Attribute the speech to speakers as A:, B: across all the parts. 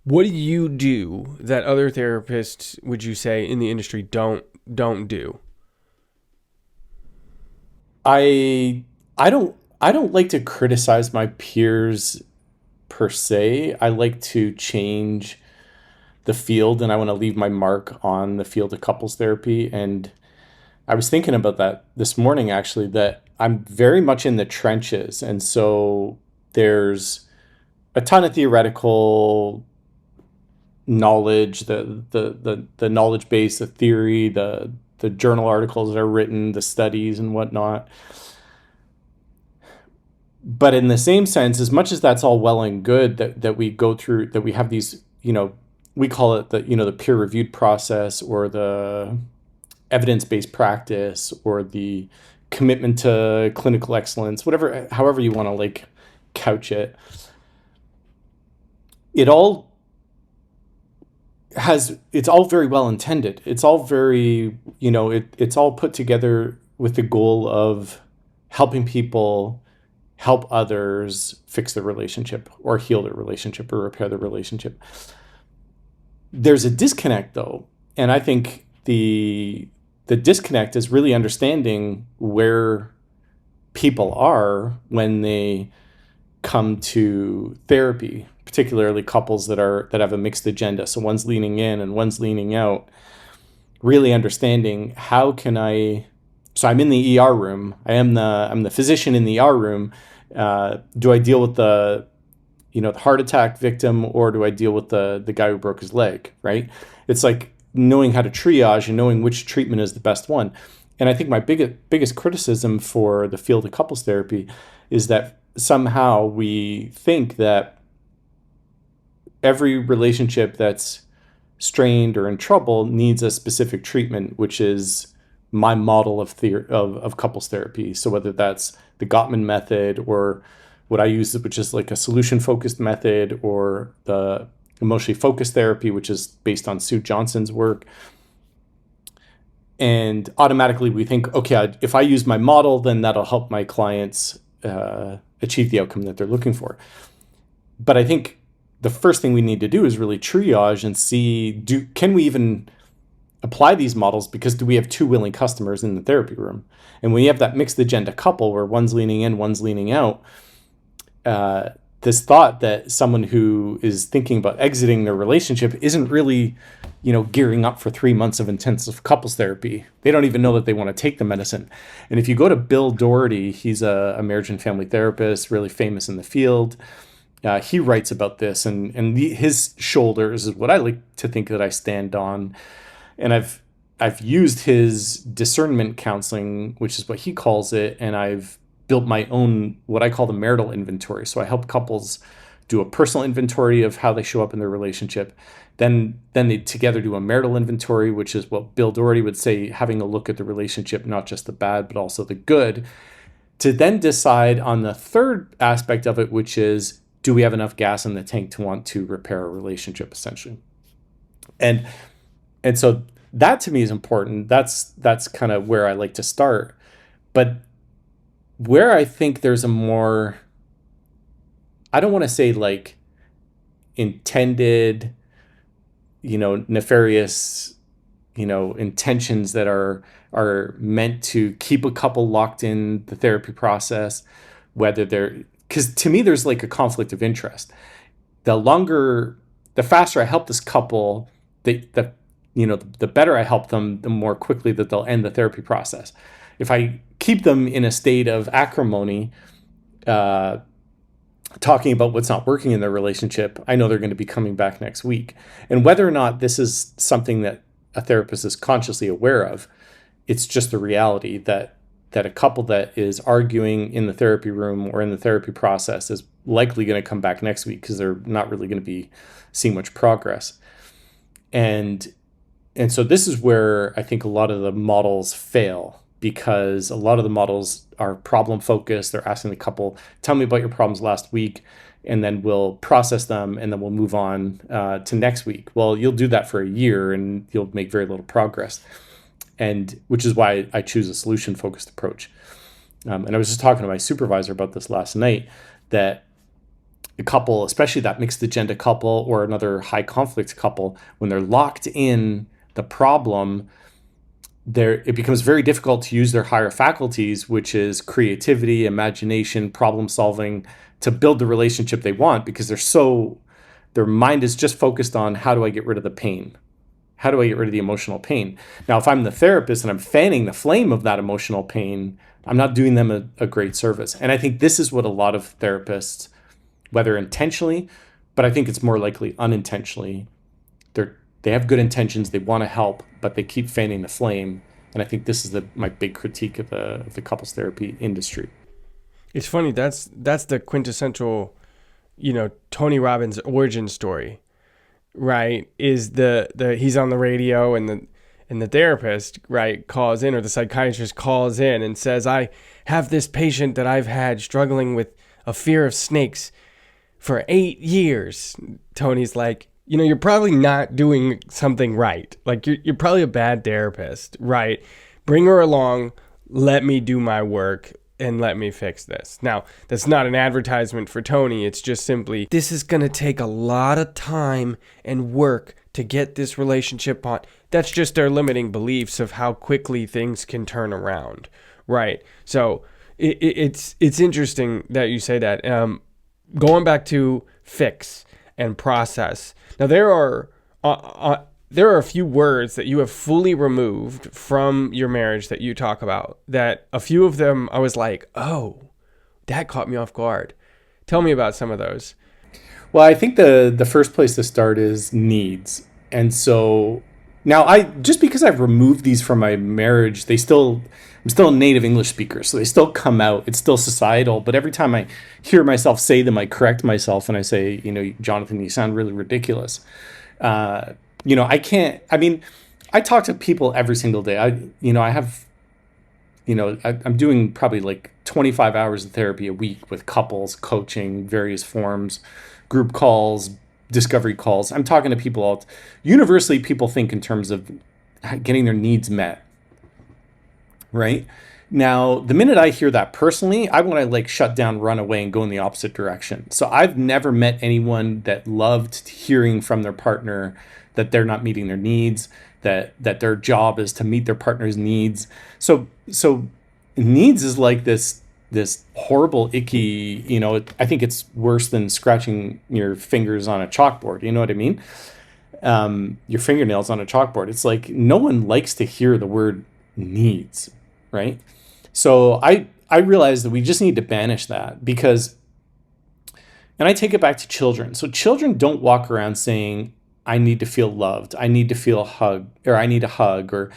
A: What do you do that other therapists, would you say, in the industry don't do?
B: I don't like to criticize my peers per se. I like to change the field and I want to leave my mark on the field of couples therapy. And I was thinking about that this morning actually, that I'm very much in the trenches. And so there's a ton of theoretical knowledge, the knowledge base, the theory, the journal articles that are written, the studies and whatnot. But in the same sense, as much as that's all well and good that we go through, that we have these, we call it the peer reviewed process or the evidence based practice or the commitment to clinical excellence, whatever, however you want to like couch it. It all it's all very well intended. It's all very, it's all put together with the goal of helping people help others fix their relationship or heal their relationship or repair their relationship. There's a disconnect though, and I think the disconnect is really understanding where people are when they come to therapy, particularly couples that have a mixed agenda. So one's leaning in and one's leaning out. Really understanding how can I. So I'm in the ER room. I'm the physician in the ER room. Do I deal with the heart attack victim, or do I deal with the guy who broke his leg? Right. It's like knowing how to triage and knowing which treatment is the best one. And I think my biggest criticism for the field of couples therapy is that somehow we think that every relationship that's strained or in trouble needs a specific treatment, which is my model of couples therapy. So whether that's the Gottman method or what I use, which is like a solution focused method, or the emotionally focused therapy, which is based on Sue Johnson's work. And automatically we think, okay, if I use my model, then that'll help my clients achieve the outcome that they're looking for. But I think the first thing we need to do is really triage and see, can we even apply these models, because do we have two willing customers in the therapy room? And when you have that mixed agenda couple where one's leaning in, one's leaning out, this thought that someone who is thinking about exiting their relationship isn't really, gearing up for 3 months of intensive couples therapy. They don't even know that they want to take the medicine. And if you go to Bill Doherty, he's a marriage and family therapist, really famous in the field. He writes about this, and his shoulders is what I like to think that I stand on. And I've used his discernment counseling, which is what he calls it, and I've built my own, what I call the marital inventory. So I help couples do a personal inventory of how they show up in their relationship. Then they together do a marital inventory, which is what Bill Doherty would say, having a look at the relationship, not just the bad, but also the good, to then decide on the third aspect of it, which is, do we have enough gas in the tank to want to repair a relationship, essentially? And and so that to me is important. That's kind of where I like to start. But where I think there's a more, I don't want to say like intended, nefarious, intentions that are meant to keep a couple locked in the therapy process, whether they're, because to me there's like a conflict of interest. The faster I help this couple, the better I help them, the more quickly that they'll end the therapy process. If I keep them in a state of acrimony, talking about what's not working in their relationship, I know they're going to be coming back next week. And whether or not this is something that a therapist is consciously aware of, it's just the reality that a couple that is arguing in the therapy room or in the therapy process is likely going to come back next week because they're not really going to be seeing much progress. And so this is where I think a lot of the models fail, because a lot of the models are problem focused. They're asking the couple, tell me about your problems last week, and then we'll process them, and then we'll move on to next week. Well, you'll do that for a year and you'll make very little progress. And which is why I choose a solution focused approach. And I was just talking to my supervisor about this last night, that a couple, especially that mixed agenda couple or another high conflict couple, when they're locked in the problem, it becomes very difficult to use their higher faculties, which is creativity, imagination, problem solving, to build the relationship they want, because their mind is just focused on, how do I get rid of the pain? How do I get rid of the emotional pain? Now, if I'm the therapist and I'm fanning the flame of that emotional pain, I'm not doing them a great service. And I think this is what a lot of therapists, whether intentionally, but I think it's more likely unintentionally, they have good intentions, they want to help, but they keep fanning the flame. And I think this is my big critique of the couples therapy industry.
A: It's funny. That's the quintessential, Tony Robbins' origin story, right? Is the he's on the radio and the therapist, right, calls in, or the psychiatrist calls in and says, I have this patient that I've had struggling with a fear of snakes for 8 years. Tony's like, you're probably not doing something right. Like, you're probably a bad therapist, right? Bring her along, let me do my work, and let me fix this. Now, that's not an advertisement for Tony. It's just simply, this is going to take a lot of time and work to get this relationship on. That's just their limiting beliefs of how quickly things can turn around, right? So it's interesting that you say that. Going back to fix and process. Now, there are a few words that you have fully removed from your marriage that you talk about, that a few of them I was like, oh, that caught me off guard. Tell me about some of those.
B: Well, I think the first place to start is needs. And so now, just because I've removed these from my marriage, I'm still a native English speaker, so they still come out. It's still societal, but every time I hear myself say them, I correct myself and I say, Jonathan, you sound really ridiculous. I can't. I mean, I talk to people every single day. I'm doing probably like 25 hours of therapy a week with couples, coaching, various forms, group calls, discovery calls. I'm talking to people universally. People think in terms of getting their needs met, right? Now, the minute I hear that personally, I want to shut down, run away, and go in the opposite direction. So I've never met anyone that loved hearing from their partner that they're not meeting their needs, that their job is to meet their partner's needs. So needs is like this horrible, icky, I think it's worse than scratching your fingers on a chalkboard. You know what I mean? Your fingernails on a chalkboard. It's like, no one likes to hear the word needs, right? So I realized that we just need to banish that, because, and I take it back to children. So children don't walk around saying, I need to feel loved, I need to feel a hug, or I need a hug, or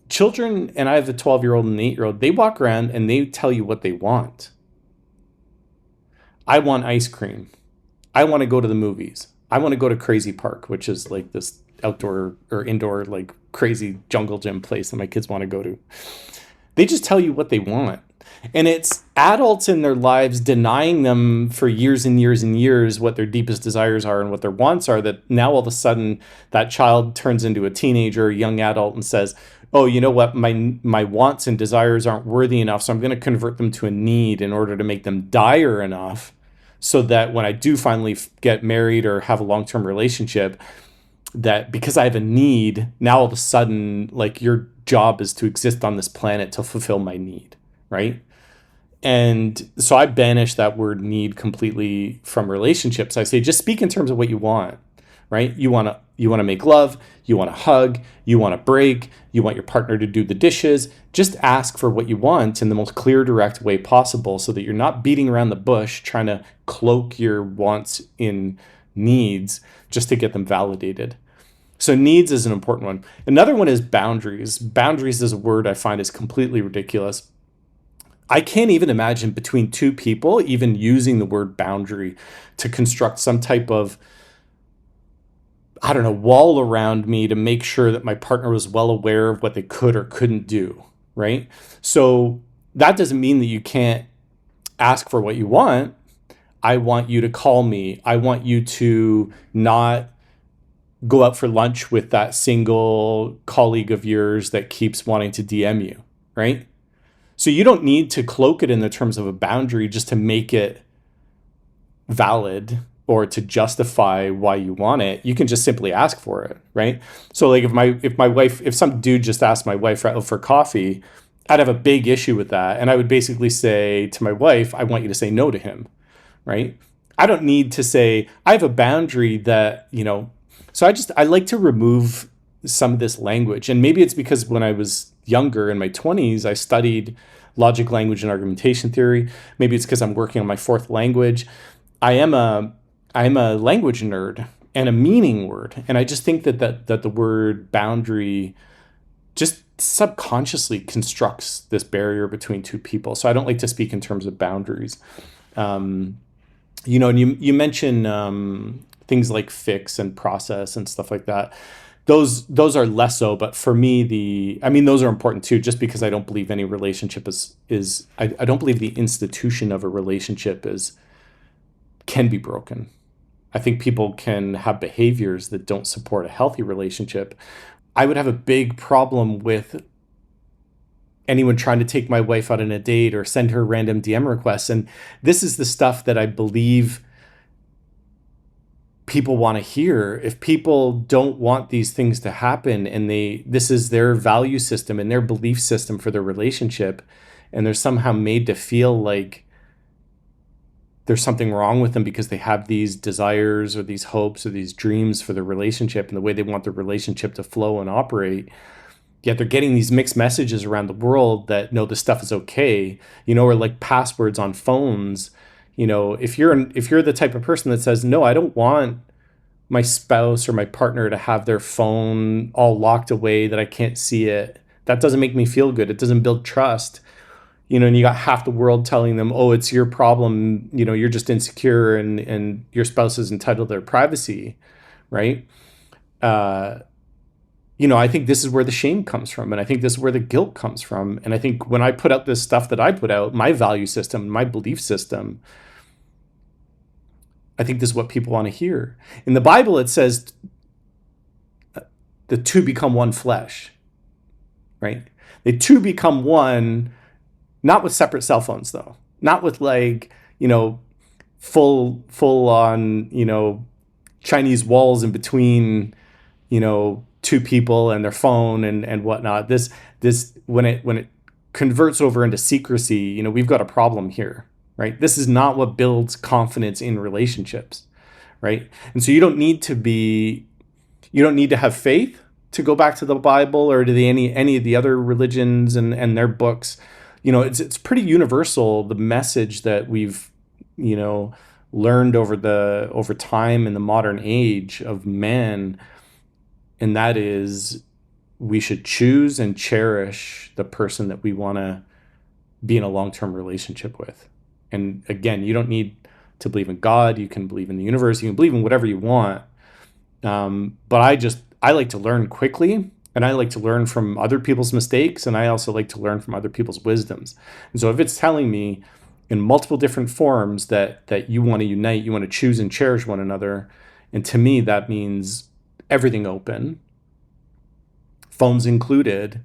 B: children, and I have a 12-year-old and an 8-year-old, they walk around and they tell you what they want. I want ice cream. I want to go to the movies. I want to go to Crazy Park, which is like this outdoor or indoor, like crazy jungle gym place that my kids want to go to. They just tell you what they want. And it's adults in their lives denying them for years and years and years what their deepest desires are and what their wants are, that now all of a sudden that child turns into a teenager, a young adult, and says, oh, you know what, my wants and desires aren't worthy enough, so I'm going to convert them to a need in order to make them dire enough so that when I do finally get married or have a long-term relationship, that because I have a need, now all of a sudden, like, your job is to exist on this planet to fulfill my need, right? And so I banish that word need completely from relationships. I say, just speak in terms of what you want, right? You want to make love, you want to hug, you want to break, you want your partner to do the dishes. Just ask for what you want in the most clear, direct way possible, so that you're not beating around the bush trying to cloak your wants in needs just to get them validated. So needs is an important one. Another one is boundaries. Boundaries is a word I find is completely ridiculous. I can't even imagine between two people even using the word boundary to construct some type of, I don't know, wall around me to make sure that my partner was well aware of what they could or couldn't do, right? So that doesn't mean that you can't ask for what you want. I want you to call me. I want you to not go out for lunch with that single colleague of yours that keeps wanting to DM you, right? So you don't need to cloak it in the terms of a boundary just to make it valid or to justify why you want it, you can just simply ask for it, right? So like if some dude just asked my wife out for coffee, I'd have a big issue with that. And I would basically say to my wife, I want you to say no to him, right? I don't need to say, I have a boundary that, so I like to remove some of this language. And maybe it's because when I was younger in my 20s, I studied logic, language, and argumentation theory. Maybe it's because I'm working on my fourth language. I'm a language nerd and a meaning word. And I just think that the word boundary just subconsciously constructs this barrier between two people. So I don't like to speak in terms of boundaries. And you mention things like fix and process and stuff like that. Those are less so, but for me, those are important too, just because I don't believe any relationship I don't believe the institution of a relationship can be broken. I think people can have behaviors that don't support a healthy relationship. I would have a big problem with anyone trying to take my wife out on a date or send her random DM requests. And this is the stuff that I believe people want to hear. If people don't want these things to happen and this is their value system and their belief system for their relationship, and they're somehow made to feel like there's something wrong with them because they have these desires or these hopes or these dreams for their relationship and the way they want their relationship to flow and operate, yet they're getting these mixed messages around the world that no, this stuff is okay, or like passwords on phones. If you're the type of person that says, no, I don't want my spouse or my partner to have their phone all locked away that I can't see it, that doesn't make me feel good. It doesn't build trust. And you got half the world telling them, oh, it's your problem. You're just insecure and your spouse is entitled to their privacy. Right. I think this is where the shame comes from. And I think this is where the guilt comes from. And I think when I put out this stuff that I put out, my value system, my belief system, I think this is what people want to hear. In the Bible, it says the two become one flesh, right? The two become one, not with separate cell phones, though. Not with full on, Chinese walls in between, two people and their phone and whatnot. This when it converts over into secrecy, we've got a problem here, right? This is not what builds confidence in relationships, right? And so you don't need to have faith to go back to the Bible or to any of the other religions and their books. It's pretty universal, the message that we've, learned over time in the modern age of man. And that is, we should choose and cherish the person that we want to be in a long-term relationship with. And again, you don't need to believe in God. You can believe in the universe. You can believe in whatever you want. But I like to learn quickly, and I like to learn from other people's mistakes, and I also like to learn from other people's wisdoms. And so if it's telling me in multiple different forms that you want to unite, you want to choose and cherish one another, and to me that means everything open, phones included,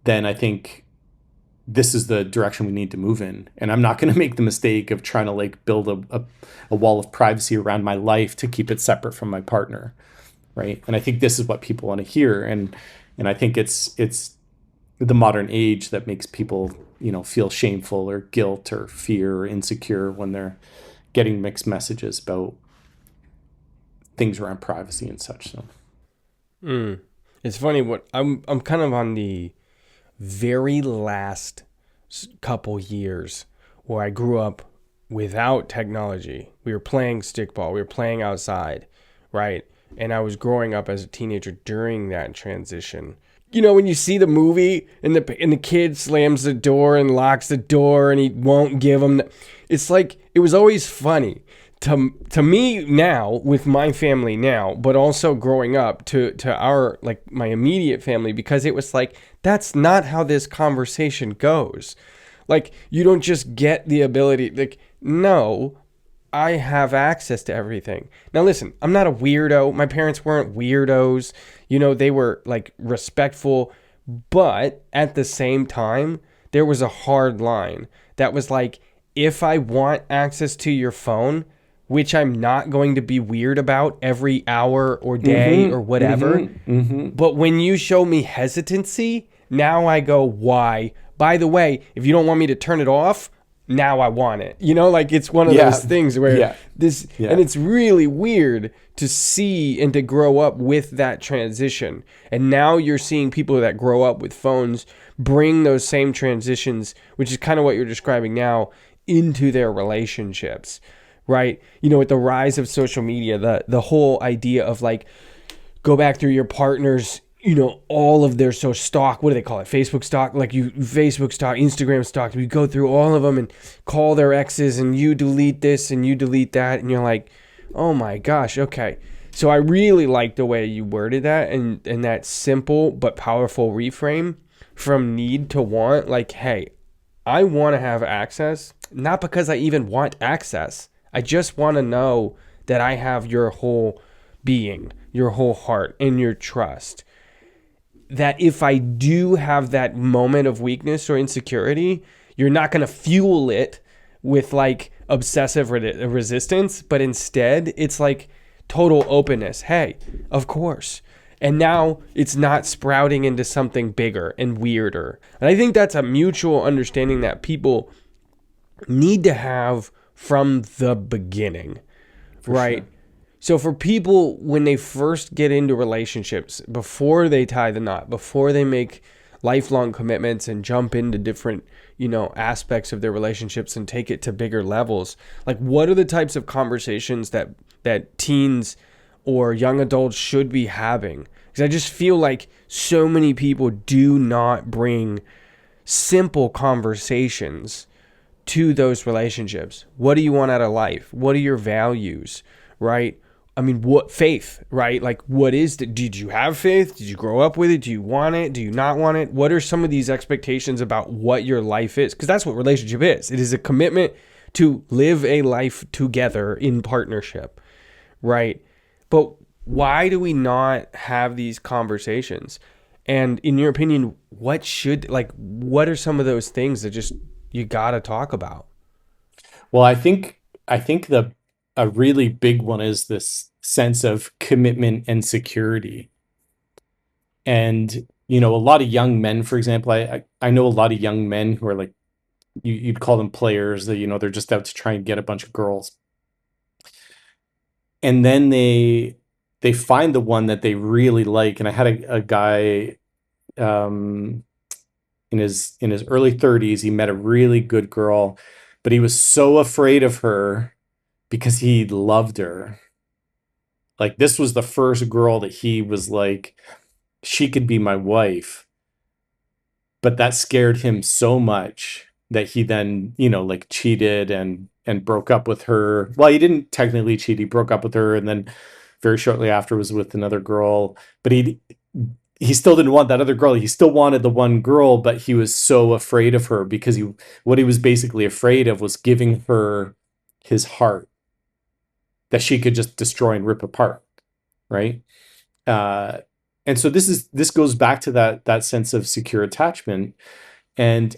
B: then I think this is the direction we need to move in. And I'm not going to make the mistake of trying to build a wall of privacy around my life to keep it separate from my partner. Right. And I think this is what people want to hear. And I think it's the modern age that makes people, feel shameful or guilt or fear or insecure when they're getting mixed messages about things around privacy and such. So
A: it's funny I'm kind of on the very last couple years where I grew up without technology. We were playing stickball. We were playing outside, right? And I was growing up as a teenager during that transition. When you see the movie and the kid slams the door and locks the door and he won't give him, it's like, it was always funny to me now with my family now, but also growing up to our, my immediate family, because it was like, that's not how this conversation goes. You don't just get the ability, no, I have access to everything. Now listen, I'm not a weirdo. My parents weren't weirdos. They were respectful, but at the same time, there was a hard line that was if I want access to your phone, which I'm not going to be weird about every hour or day or
B: Mm-hmm.
A: whatever.
B: Mm-hmm. Mm-hmm.
A: But when you show me hesitancy, now I go, why? By the way, if you don't want me to turn it off, now I want it. Like it's one of those
B: Yeah.
A: things where
B: Yeah.
A: and
B: Yeah.
A: it's really weird to see and to grow up with that transition. And now you're seeing people that grow up with phones bring those same transitions, which is kind of what you're describing now, into their relationships, right? With the rise of social media, the whole idea of like, go back through your partner's, all of their stock. What do they call it? Facebook stock. Like Facebook stock, Instagram stock. We go through all of them and call their exes, and you delete this and you delete that, and you're like, oh my gosh, okay. So I really like the way you worded that, and that simple but powerful reframe from need to want. Like, hey, I want to have access, not because I even want access. I just want to know that I have your whole being, your whole heart, and your trust. That if I do have that moment of weakness or insecurity, you're not going to fuel it with like obsessive resistance, but instead it's like total openness. Hey, of course. And now it's not sprouting into something bigger and weirder. And I think that's a mutual understanding that people need to have from the beginning,
B: For
A: right?
B: sure.
A: So for people, when they first get into relationships, before they tie the knot, before they make lifelong commitments and jump into different, aspects of their relationships and take it to bigger levels, like what are the types of conversations that teens or young adults should be having? Because I just feel like so many people do not bring simple conversations to those relationships. What do you want out of life? What are your values, right? I mean, what faith, right? Like, did you have faith? Did you grow up with it? Do you want it? Do you not want it? What are some of these expectations about what your life is? Because that's what relationship is. It is a commitment to live a life together in partnership, right? But why do we not have these conversations? And in your opinion, what are some of those things that just you got to talk about?
B: Well, I think the a really big one is this sense of commitment and security. And a lot of young men, for example, I know a lot of young men who are like you'd call them players. That they're just out to try and get a bunch of girls, and then they find the one that they really like. And I had a guy um, in his early 30s. He met a really good girl, but he was so afraid of her because he loved her. Like this was the first girl that he was like, she could be my wife. But that scared him so much that he then, like cheated and broke up with her. Well, he didn't technically cheat. He broke up with her and then very shortly after was with another girl. But he still didn't want that other girl. He still wanted the one girl, but he was so afraid of her because what he was basically afraid of was giving her his heart that she could just destroy and rip apart, right? Uh, and so this goes back to that sense of secure attachment, and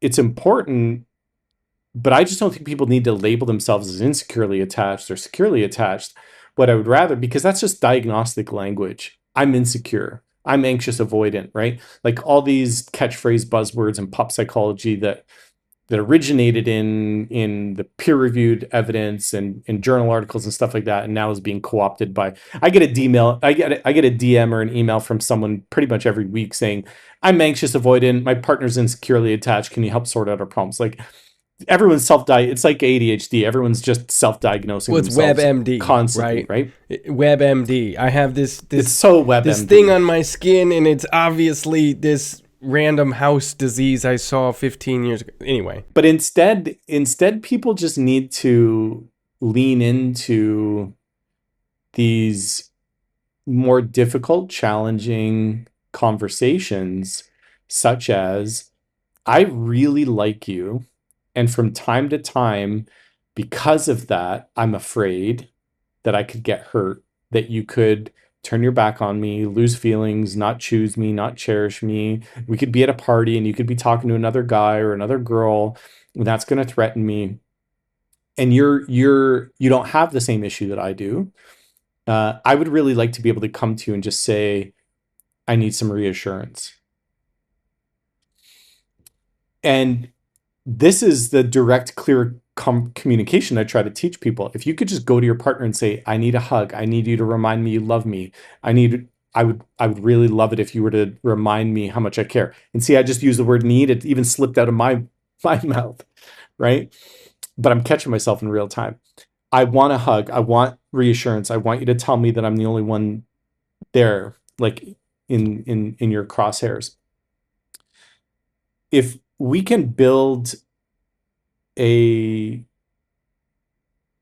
B: it's important. But I just don't think people need to label themselves as insecurely attached or securely attached. What I would rather, because that's just diagnostic language. I'm insecure. I'm anxious avoidant, right? Like all these catchphrase buzzwords and pop psychology that originated in the peer-reviewed evidence and in journal articles and stuff like that, and now is being co-opted by. I get a DM or an email from someone pretty much every week saying, "I'm anxious avoidant. My partner's insecurely attached. Can you help sort out our problems?" Like everyone's it's like ADHD. Everyone's just self-diagnosing
A: Well, it's
B: themselves
A: WebMD,
B: constantly,
A: right?
B: right?
A: WebMD. I have
B: It's so
A: this thing
B: WebMD.
A: on my skin, and it's obviously this random house disease I saw 15 years ago. Anyway,
B: But instead, people just need to lean into these more difficult, challenging conversations, such as, I really like you. And from time to time, because of that, I'm afraid that I could get hurt, that you could turn your back on me, lose feelings, not choose me, not cherish me. We could be at a party and you could be talking to another guy or another girl, and that's going to threaten me. and you don't have the same issue that I do, I would really like to be able to come to you and just say, I need some reassurance. And this is the direct, clear communication I try to teach people. If you could just go to your partner and say, I need a hug. I need you to remind me you love me. I would really love it if you were to remind me how much I care. And see, I just used the word need. It even slipped out of my mouth, right? But I'm catching myself in real time. I want a hug. I want reassurance. I want you to tell me that I'm the only one there, like in your crosshairs. If we can build a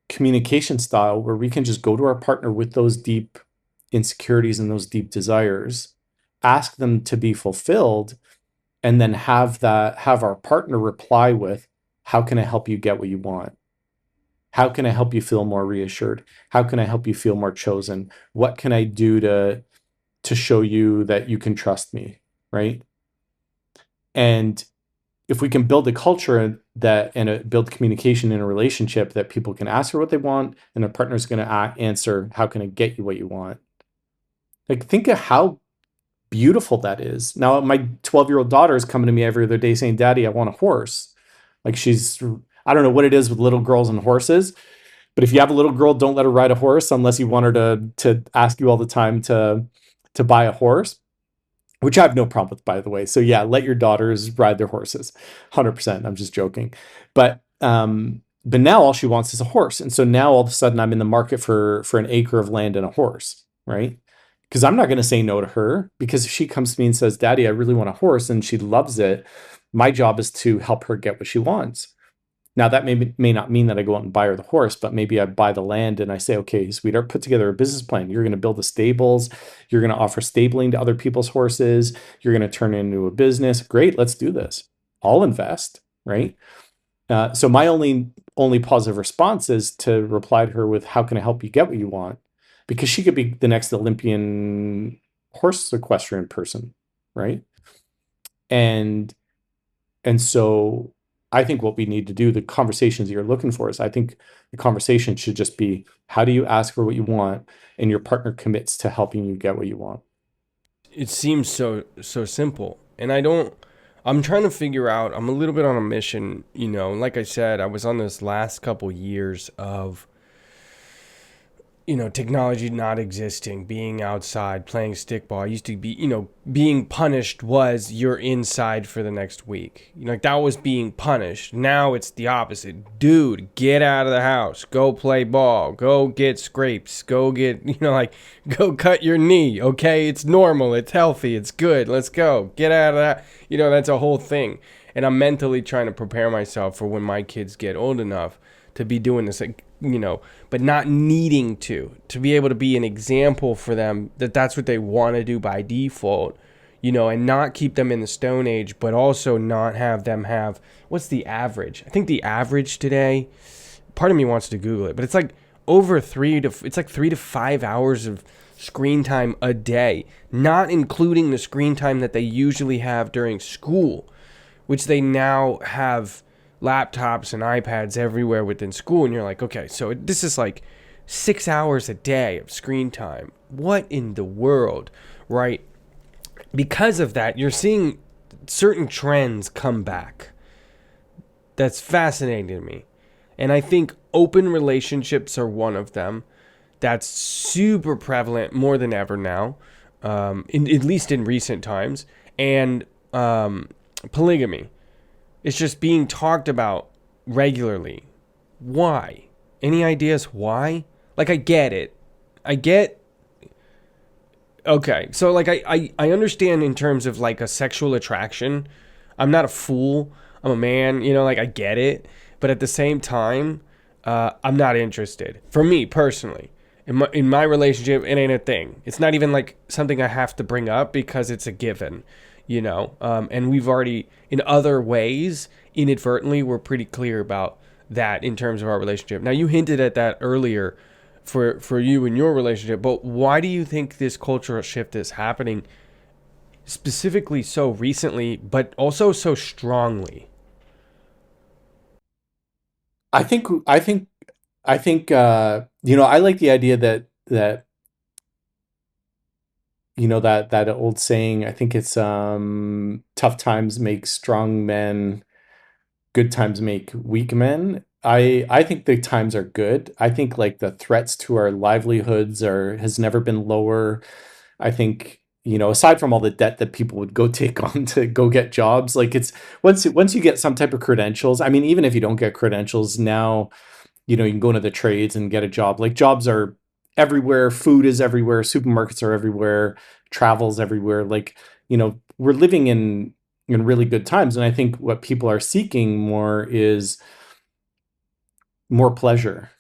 B: communication style where we can just go to our partner with those deep insecurities and those deep desires, ask them to be fulfilled, and then have our partner reply with, how can I help you get what you want? How can I help you feel more reassured? How can I help you feel more chosen? What can I do to show you that you can trust me, right? And if we can build a culture build communication in a relationship that people can ask for what they want, and a partner's going to answer, how can I get you what you want? Like, think of how beautiful that is. Now, my 12-year-old daughter is coming to me every other day saying, Daddy, I want a horse. Like, I don't know what it is with little girls and horses, but if you have a little girl, don't let her ride a horse unless you want her to ask you all the time to buy a horse, which I have no problem with, by the way. So yeah, let your daughters ride their horses, 100%. I'm just joking, but now all she wants is a horse, and so now all of a sudden I'm in the market for an acre of land and a horse, right? Because I'm not going to say no to her, because if she comes to me and says, Daddy, I really want a horse, and she loves it, my job is to help her get what she wants. Now, that may not mean that I go out and buy her the horse, but maybe I buy the land and I say, okay, sweetheart, put together a business plan. You're going to build the stables. You're going to offer stabling to other people's horses. You're going to turn it into a business. Great, let's do this. I'll invest, right? So my only positive response is to reply to her with, how can I help you get what you want? Because she could be the next Olympian horse equestrian person, right? And so I think what we need to do, the conversations you're looking for, is I think the conversation should just be, how do you ask for what you want, and your partner commits to helping you get what you want.
A: It seems so simple, and I'm trying to figure out. I'm a little bit on a mission, like I said, I was on this last couple years of technology not existing, being outside, playing stickball. I used to be, being punished was you're inside for the next week. Like that was being punished. Now it's the opposite. Dude, get out of the house. Go play ball. Go get scrapes. Go get, go cut your knee. Okay, it's normal. It's healthy. It's good. Let's go. Get out of that. That's a whole thing. And I'm mentally trying to prepare myself for when my kids get old enough to be doing this, but not needing to be able to be an example for them that that's what they want to do by default, and not keep them in the Stone Age, but also not have them have, what's the average? I think the average today, part of me wants to Google it, but it's like over 3 to 5 hours of screen time a day, not including the screen time that they usually have during school, which they now have laptops and iPads everywhere within school, and you're like, okay, so this is like 6 hours a day of screen time. What in the world, right? Because of that, you're seeing certain trends come back. That's fascinating to me. And I think open relationships are one of them. That's super prevalent more than ever now, at least in recent times. And polygamy. It's just being talked about regularly. Why? Any ideas why? Like, I get it. Okay, so like I understand in terms of like a sexual attraction. I'm not a fool. I'm a man, like I get it. But at the same time, I'm not interested. For me personally, in my relationship, it ain't a thing. It's not even like something I have to bring up because it's a given. And we've already, in other ways, inadvertently, we're pretty clear about that in terms of our relationship. Now, you hinted at that earlier for you and your relationship, but why do you think this cultural shift is happening specifically so recently, but also so strongly?
B: I think I like the idea that that old saying. I think it's tough times make strong men, good times make weak men. I think the times are good. I think like the threats to our livelihoods are has never been lower. I think, aside from all the debt that people would go take on to go get jobs, like it's once you get some type of credentials. I mean, even if you don't get credentials now, you can go into the trades and get a job. Like jobs are everywhere, food is everywhere, supermarkets are everywhere, travel's everywhere. Like, we're living in really good times. And I think what people are seeking more is more pleasure,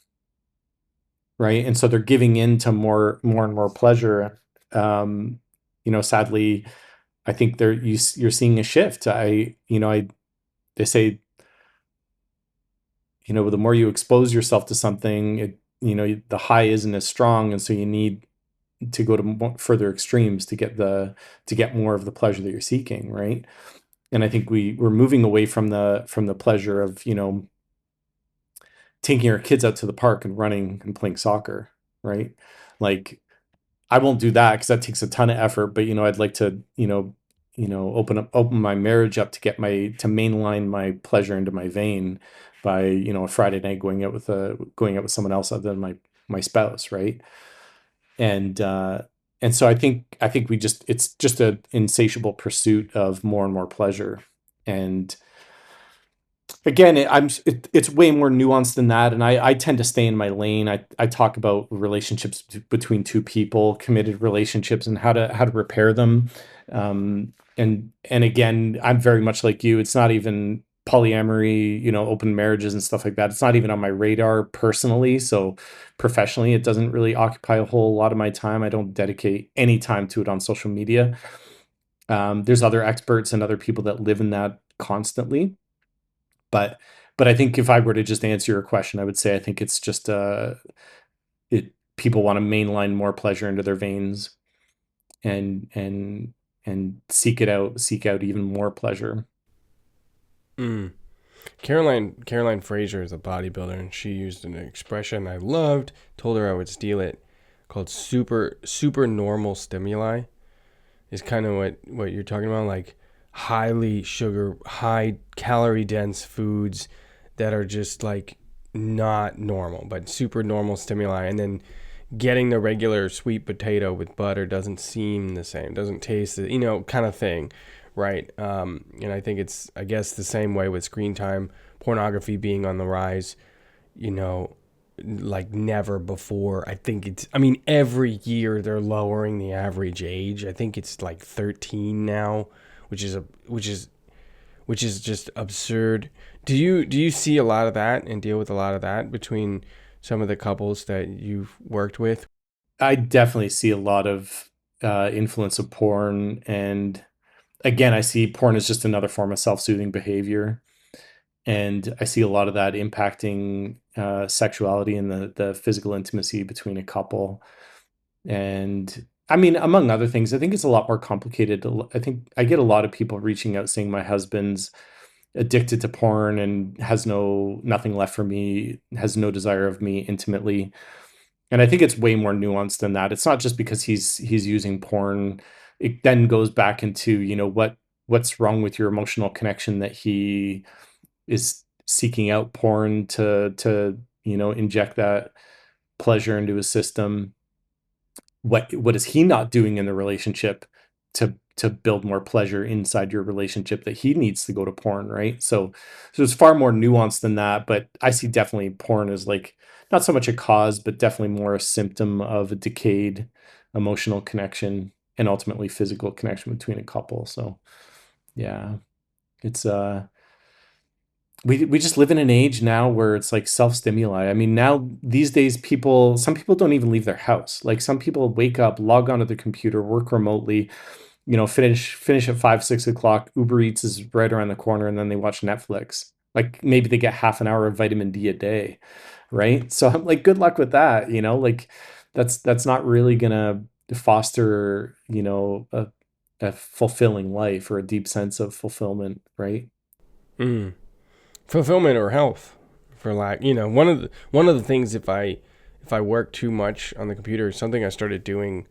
B: right? And so they're giving in to more and more pleasure. Sadly, I think you're seeing a shift. They say, the more you expose yourself to something, the high isn't as strong, and so you need to go to further extremes to get more of the pleasure that you're seeking, right? And I think we're moving away from the pleasure of taking our kids out to the park and running and playing soccer, right? Like I won't do that because that takes a ton of effort. But I'd like to open my marriage up to to mainline my pleasure into my vein by a Friday night going out with someone else other than my spouse, right? And and so I think it's just an insatiable pursuit of more and more pleasure. And again, it's way more nuanced than that, and I tend to stay in my lane. I talk about relationships between two people, committed relationships, and how to repair them. And again, I'm very much like you. It's not even polyamory, open marriages and stuff like that. It's not even on my radar personally. So professionally, it doesn't really occupy a whole lot of my time. I don't dedicate any time to it on social media. There's other experts and other people that live in that constantly. But I think if I were to just answer your question, I would say I think it's just it people want to mainline more pleasure into their veins and seek out even more pleasure.
A: Mm. Caroline Fraser is a bodybuilder, and she used an expression I loved. Told her I would steal it, called super normal stimuli. Is kind of what you're talking about, like highly sugar, high calorie dense foods that are just like not normal, but super normal stimuli, and then getting the regular sweet potato with butter doesn't seem the same, doesn't taste the, kind of thing, right? And I think it's, I guess, the same way with screen time, pornography being on the rise, you know, like never before. I think I mean, every year they're lowering the average age. I think it's like 13 now, which is just absurd. Do you see a lot of that and deal with a lot of that between some of the couples that you've worked with?
B: I definitely see a lot of influence of porn, and again, I see porn as just another form of self-soothing behavior, and I see a lot of that impacting sexuality and the physical intimacy between a couple. And I mean, among other things, I think it's a lot more complicated. I think I get a lot of people reaching out saying my husband's addicted to porn and has nothing left for me, has no desire of me intimately. And I think it's way more nuanced than that. It's not just because he's using porn. It then goes back into, what's wrong with your emotional connection that he is seeking out porn to inject that pleasure into his system. What is he not doing in the relationship to build more pleasure inside your relationship that he needs to go to porn, right? So it's far more nuanced than that, but I see definitely porn as like not so much a cause, but definitely more a symptom of a decayed emotional connection and ultimately physical connection between a couple. So yeah, it's we just live in an age now where it's like self stimuli. I mean, now these days, some people don't even leave their house. Like some people wake up, log onto the computer, work remotely, finish at 5, 6 o'clock. Uber Eats is right around the corner, and then they watch Netflix. Like maybe they get half an hour of vitamin D a day, right? So I'm like, good luck with that. Like that's not really gonna foster a fulfilling life or a deep sense of fulfillment, right?
A: Mm. Fulfillment or health, for lack. One of the things, if I work too much on the computer, something I started doing,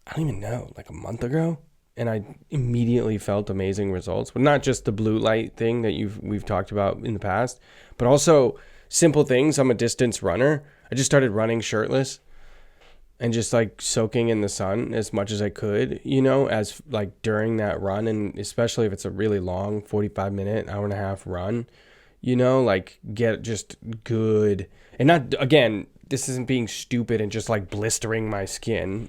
A: I don't even know, like a month ago, and I immediately felt amazing results. But not just the blue light thing that we've talked about in the past, but also simple things. I'm a distance runner. I just started running shirtless and just like soaking in the sun as much as I could, as like during that run, and especially if it's a really long 45-minute, hour and a half run, like get just good. And not, again, this isn't being stupid and just like blistering my skin,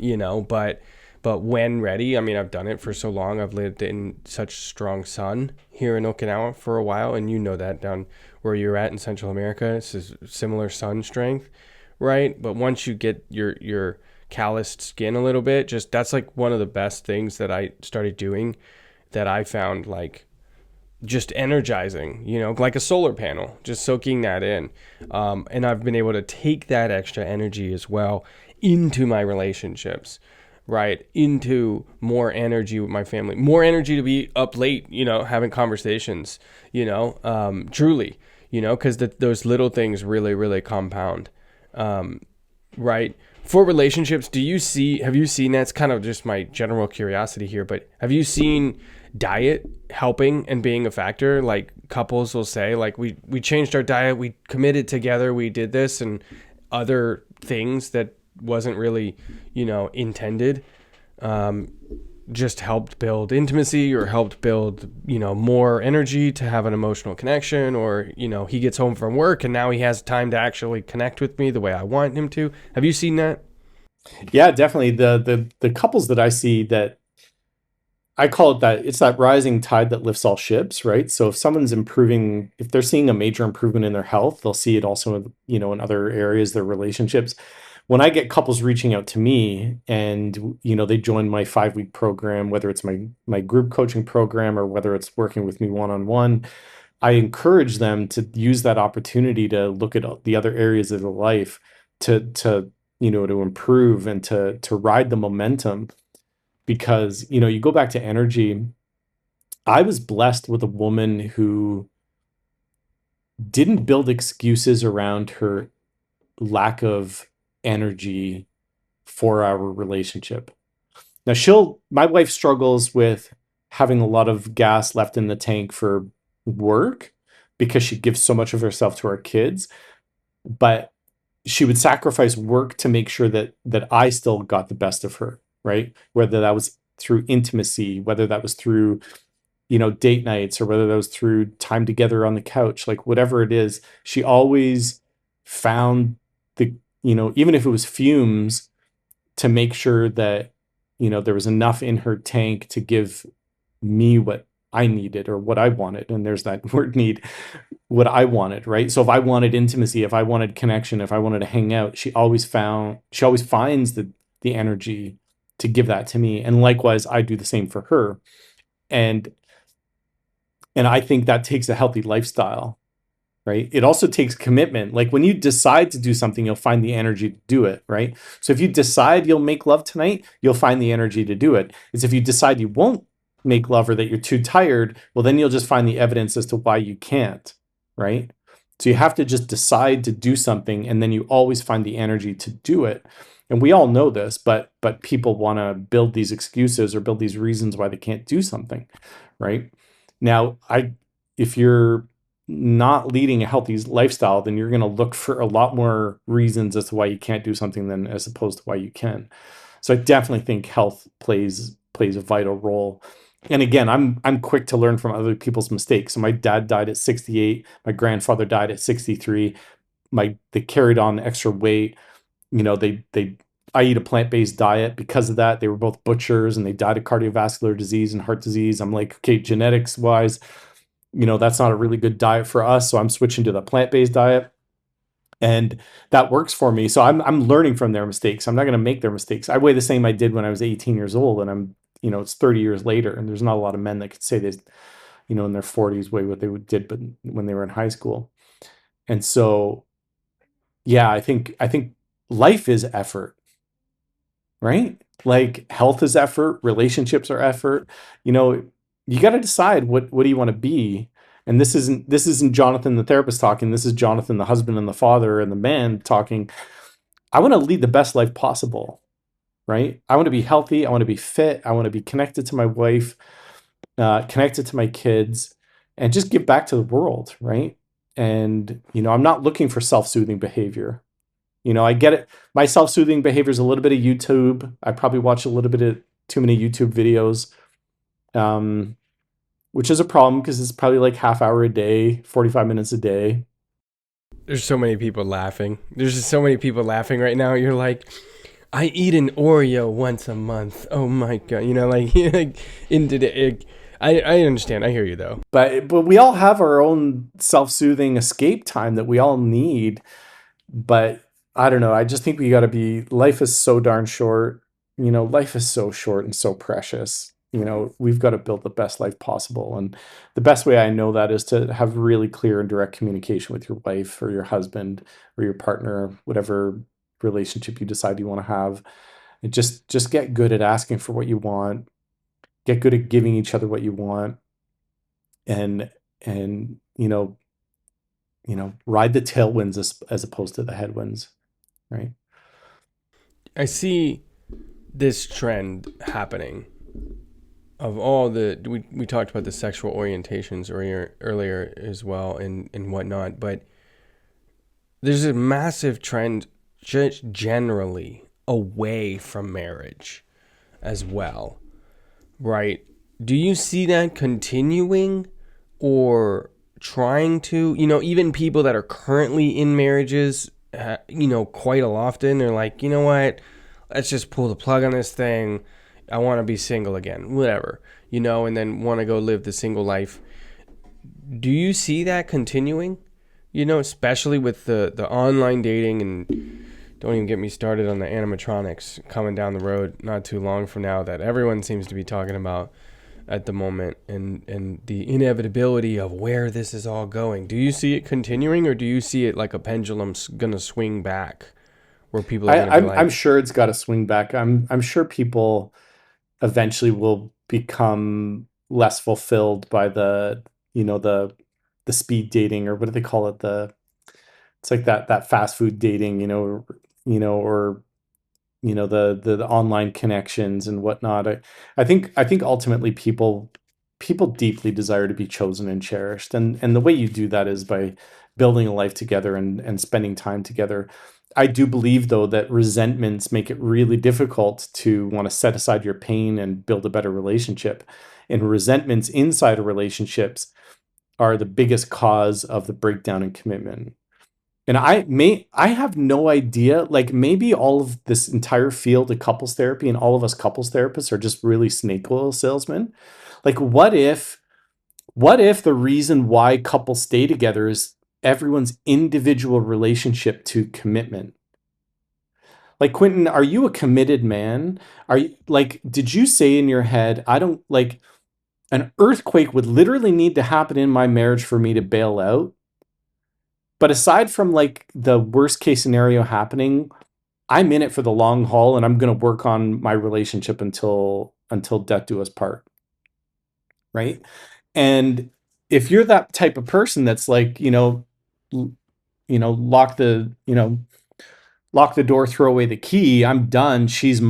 A: but when ready, I mean, I've done it for so long. I've lived in such strong sun here in Okinawa for a while, and that down where you're at in Central America, it's a similar sun strength, right? But once you get your calloused skin a little bit, just that's like one of the best things that I started doing, that I found like just energizing, like a solar panel, just soaking that in. And I've been able to take that extra energy as well into my relationships, right? Into more energy with my family, more energy to be up late, having conversations, truly, because those little things really, really compound, right? For relationships, have you seen, that's kind of just my general curiosity here, but have you seen diet helping and being a factor? Like couples will say, like, we changed our diet, we committed together, we did this and other things that wasn't really, intended, just helped build intimacy or helped build, more energy to have an emotional connection, or, he gets home from work and now he has time to actually connect with me the way I want him to. Have you seen that?
B: Yeah, definitely. The couples that I see, that I call it, that it's that rising tide that lifts all ships, right? So if someone's improving, if they're seeing a major improvement in their health, they'll see it also, in other areas, their relationships. When I get couples reaching out to me and, they join my 5-week program, whether it's my group coaching program or whether it's working with me one-on-one, I encourage them to use that opportunity to look at the other areas of their life to improve and to ride the momentum. Because, you go back to energy. I was blessed with a woman who didn't build excuses around her lack of energy for our relationship. Now, my wife struggles with having a lot of gas left in the tank for work because she gives so much of herself to our kids, but she would sacrifice work to make sure that I still got the best of her, right? Whether that was through intimacy, whether that was through, date nights, or whether that was through time together on the couch, like whatever it is, she always found the, even if it was fumes, to make sure that, there was enough in her tank to give me what I needed or what I wanted. And there's that word need, what I wanted, right? So if I wanted intimacy, if I wanted connection, if I wanted to hang out, she always finds the energy to give that to me. And likewise, I do the same for her. And I think that takes a healthy lifestyle, right? It also takes commitment. Like when you decide to do something, you'll find the energy to do it, right? So if you decide you'll make love tonight, you'll find the energy to do it. It's if you decide you won't make love or that you're too tired, well, then you'll just find the evidence as to why you can't, right? So you have to just decide to do something, and then you always find the energy to do it. And we all know this, but people want to build these excuses or build these reasons why they can't do something, right? Now, if you're not leading a healthy lifestyle, then you're going to look for a lot more reasons as to why you can't do something than as opposed to why you can. So I definitely think health plays a vital role. And again, I'm quick to learn from other people's mistakes. So my dad died at 68. My grandfather died at 63. They carried on extra weight. I eat a plant-based diet because of that. They were both butchers and they died of cardiovascular disease and heart disease. I'm like, okay, genetics wise, that's not a really good diet for us. So I'm switching to the plant-based diet, and that works for me. So I'm learning from their mistakes. I'm not going to make their mistakes. I weigh the same I did when I was 18 years old, and it's 30 years later, and there's not a lot of men that could say this, in their 40s weigh what they did, but when they were in high school. And so, yeah, I think life is effort, right? Like health is effort, relationships are effort. You got to decide what do you want to be. And this isn't Jonathan the therapist talking. This is Jonathan the husband and the father and the man talking. I want to lead the best life possible, right? I want to be healthy. I want to be fit. I want to be connected to my wife, connected to my kids, and just give back to the world, right? And I'm not looking for self-soothing behavior. I get it. My self-soothing behavior is a little bit of YouTube. I probably watch a little bit of too many YouTube videos, which is a problem because it's probably like half hour a day, 45 minutes a day.
A: There's so many people laughing. There's just so many people laughing right now. You're like, I eat an Oreo once a month. Oh my god, like into the egg. I understand. I hear you though.
B: But we all have our own self-soothing escape time that we all need. But I don't know. I just think we got to be. Life is so darn short. Life is so short and so precious. We've got to build the best life possible, and the best way I know that is to have really clear and direct communication with your wife or your husband or your partner, whatever relationship you decide you want to have. And just get good at asking for what you want. Get good at giving each other what you want, and ride the tailwinds as opposed to the headwinds, right?
A: I see this trend happening of all we talked about the sexual orientations earlier as well and whatnot, but there's a massive trend just generally away from marriage as well, right? Do you see that continuing or trying to, even people that are currently in marriages, quite often they're like, you know what, let's just pull the plug on this thing. I want to be single again, whatever, and then want to go live the single life. Do you see that continuing? Especially with the online dating, and don't even get me started on the animatronics coming down the road not too long from now that everyone seems to be talking about at the moment, and the inevitability of where this is all going. Do you see it continuing, or do you see it like a pendulum's going to swing back where people are going to be like...
B: I'm sure it's got to swing back. I'm sure people eventually will become less fulfilled by the speed dating, or what do they call it? It's like that fast food dating, or the online connections and whatnot. I think ultimately people deeply desire to be chosen and cherished, and the way you do that is by building a life together and spending time together. I do believe, though, that resentments make it really difficult to want to set aside your pain and build a better relationship. And resentments inside of relationships are the biggest cause of the breakdown in commitment. And I have no idea, like maybe all of this entire field of couples therapy and all of us couples therapists are just really snake oil salesmen. Like what if the reason why couples stay together is everyone's individual relationship to commitment? Like, Quinton, are you a committed man? Are you, like, did you say in your head, I don't, like, an earthquake would literally need to happen in my marriage for me to bail out? But aside from like the worst case scenario happening, I'm in it for the long haul, and I'm going to work on my relationship until death do us part, right? And if you're that type of person that's like, lock the door, throw away the key, I'm done. She's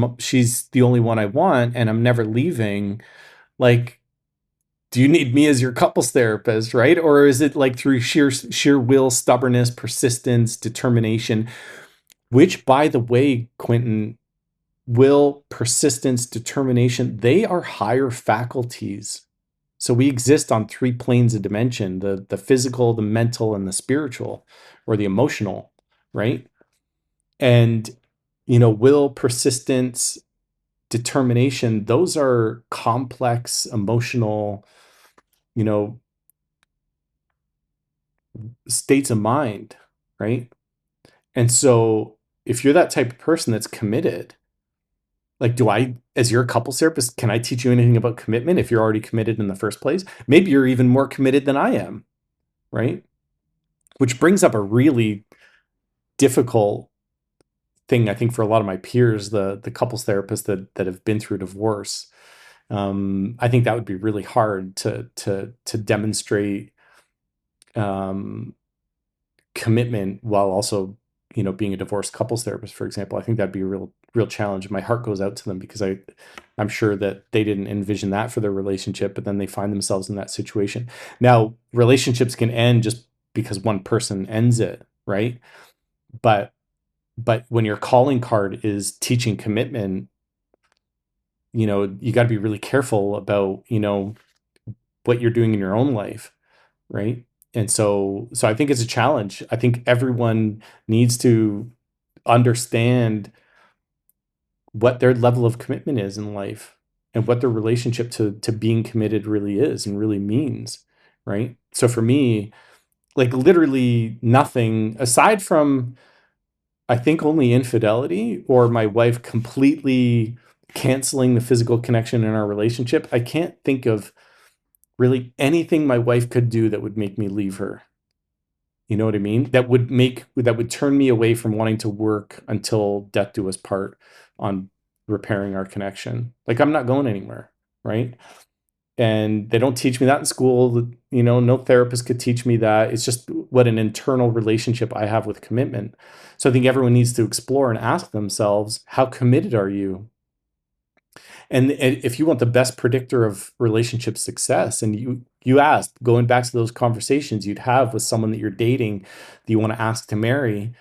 B: the only one I want, and I'm never leaving. Like, do you need me as your couples therapist, right? Or is it like through sheer will, stubbornness, persistence, determination? Which, by the way, Quinton, will, persistence, determination, they are higher faculties. So we exist on three planes of dimension: the physical, the mental, and the spiritual, or the emotional, right? And will, persistence, determination, those are complex emotional, you know, states of mind, right? And so if you're that type of person that's committed, like, as your couples therapist, can I teach you anything about commitment if you're already committed in the first place? Maybe you're even more committed than I am, right? Which brings up a really difficult thing, I think, for a lot of my peers, the couples therapists that have been through divorce. I think that would be really hard to demonstrate commitment while also, being a divorced couples therapist, for example. I think that'd be a real challenge. My heart goes out to them because I'm sure that they didn't envision that for their relationship, but then they find themselves in that situation. Now, relationships can end just because one person ends it, right? But when your calling card is teaching commitment, you got to be really careful about, what you're doing in your own life, right? And so I think it's a challenge. I think everyone needs to understand what their level of commitment is in life and what their relationship to being committed really is and really means, right? So for me, like literally nothing aside from, I think, only infidelity or my wife completely canceling the physical connection in our relationship. I can't think of really anything my wife could do that would make me leave her. You know what I mean? That would turn me away from wanting to work until death do us part on repairing our connection. Like, I'm not going anywhere, right? And they don't teach me that in school. No therapist could teach me that. It's just what an internal relationship I have with commitment. So I think everyone needs to explore and ask themselves, how committed are you? And if you want the best predictor of relationship success, and you asked, going back to those conversations you'd have with someone that you're dating, that you want to ask to marry,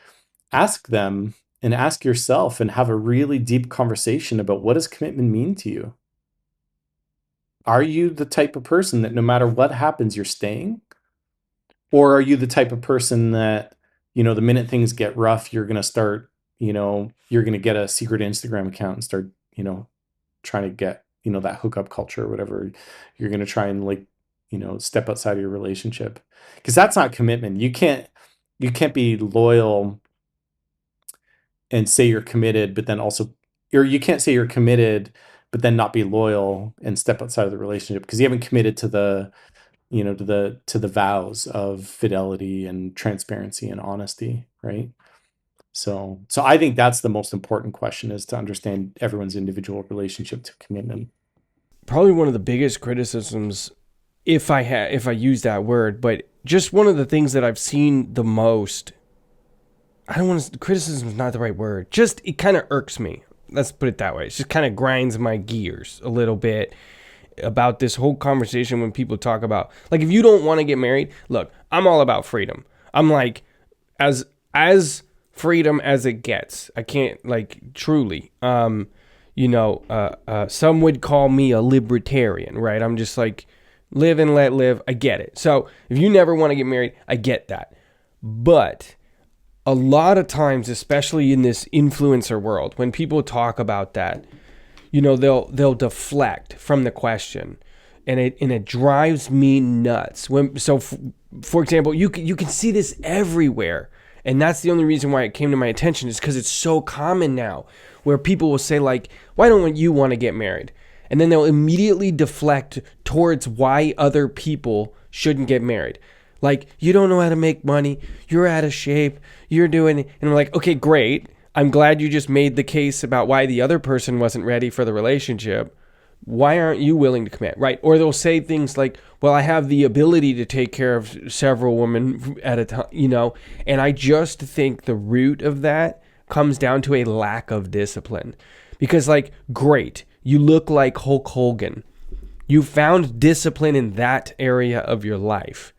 B: ask them and ask yourself and have a really deep conversation about, what does commitment mean to you? Are you the type of person that no matter what happens, you're staying? Or are you the type of person that, the minute things get rough, you're going to start, you're going to get a secret Instagram account and start, trying to get, that hookup culture or whatever. You're going to try and step outside of your relationship, because that's not commitment. You can't be loyal and say you're committed, but then also, or you can't say you're committed, but then not be loyal and step outside of the relationship, because you haven't committed to the, to the vows of fidelity and transparency and honesty. Right. So I think that's the most important question, is to understand everyone's individual relationship to commitment.
A: Probably one of the biggest criticisms, if I use that word, but just one of the things that I've seen the most. I don't want to. Criticism is not the right word. Just, it kind of irks me. Let's put it that way. It just kind of grinds my gears a little bit about this whole conversation when people talk about, like, if you don't want to get married, look, I'm all about freedom. I'm like, as freedom as it gets. I can't, like, truly. Some would call me a libertarian, right? I'm just like, live and let live. I get it. So if you never want to get married, I get that. But a lot of times, especially in this influencer world, when people talk about that, they'll deflect from the question, and it drives me nuts. For example, you can see this everywhere, and that's the only reason why it came to my attention, is because it's so common now, where people will say, like, why don't you want to get married? And then they'll immediately deflect towards why other people shouldn't get married. Like, you don't know how to make money, you're out of shape, you're doing it. And I'm like, okay, great. I'm glad you just made the case about why the other person wasn't ready for the relationship. Why aren't you willing to commit, right? Or they'll say things like, well, I have the ability to take care of several women at a time, and I just think the root of that comes down to a lack of discipline. Because, like, great, you look like Hulk Hogan. You found discipline in that area of your life,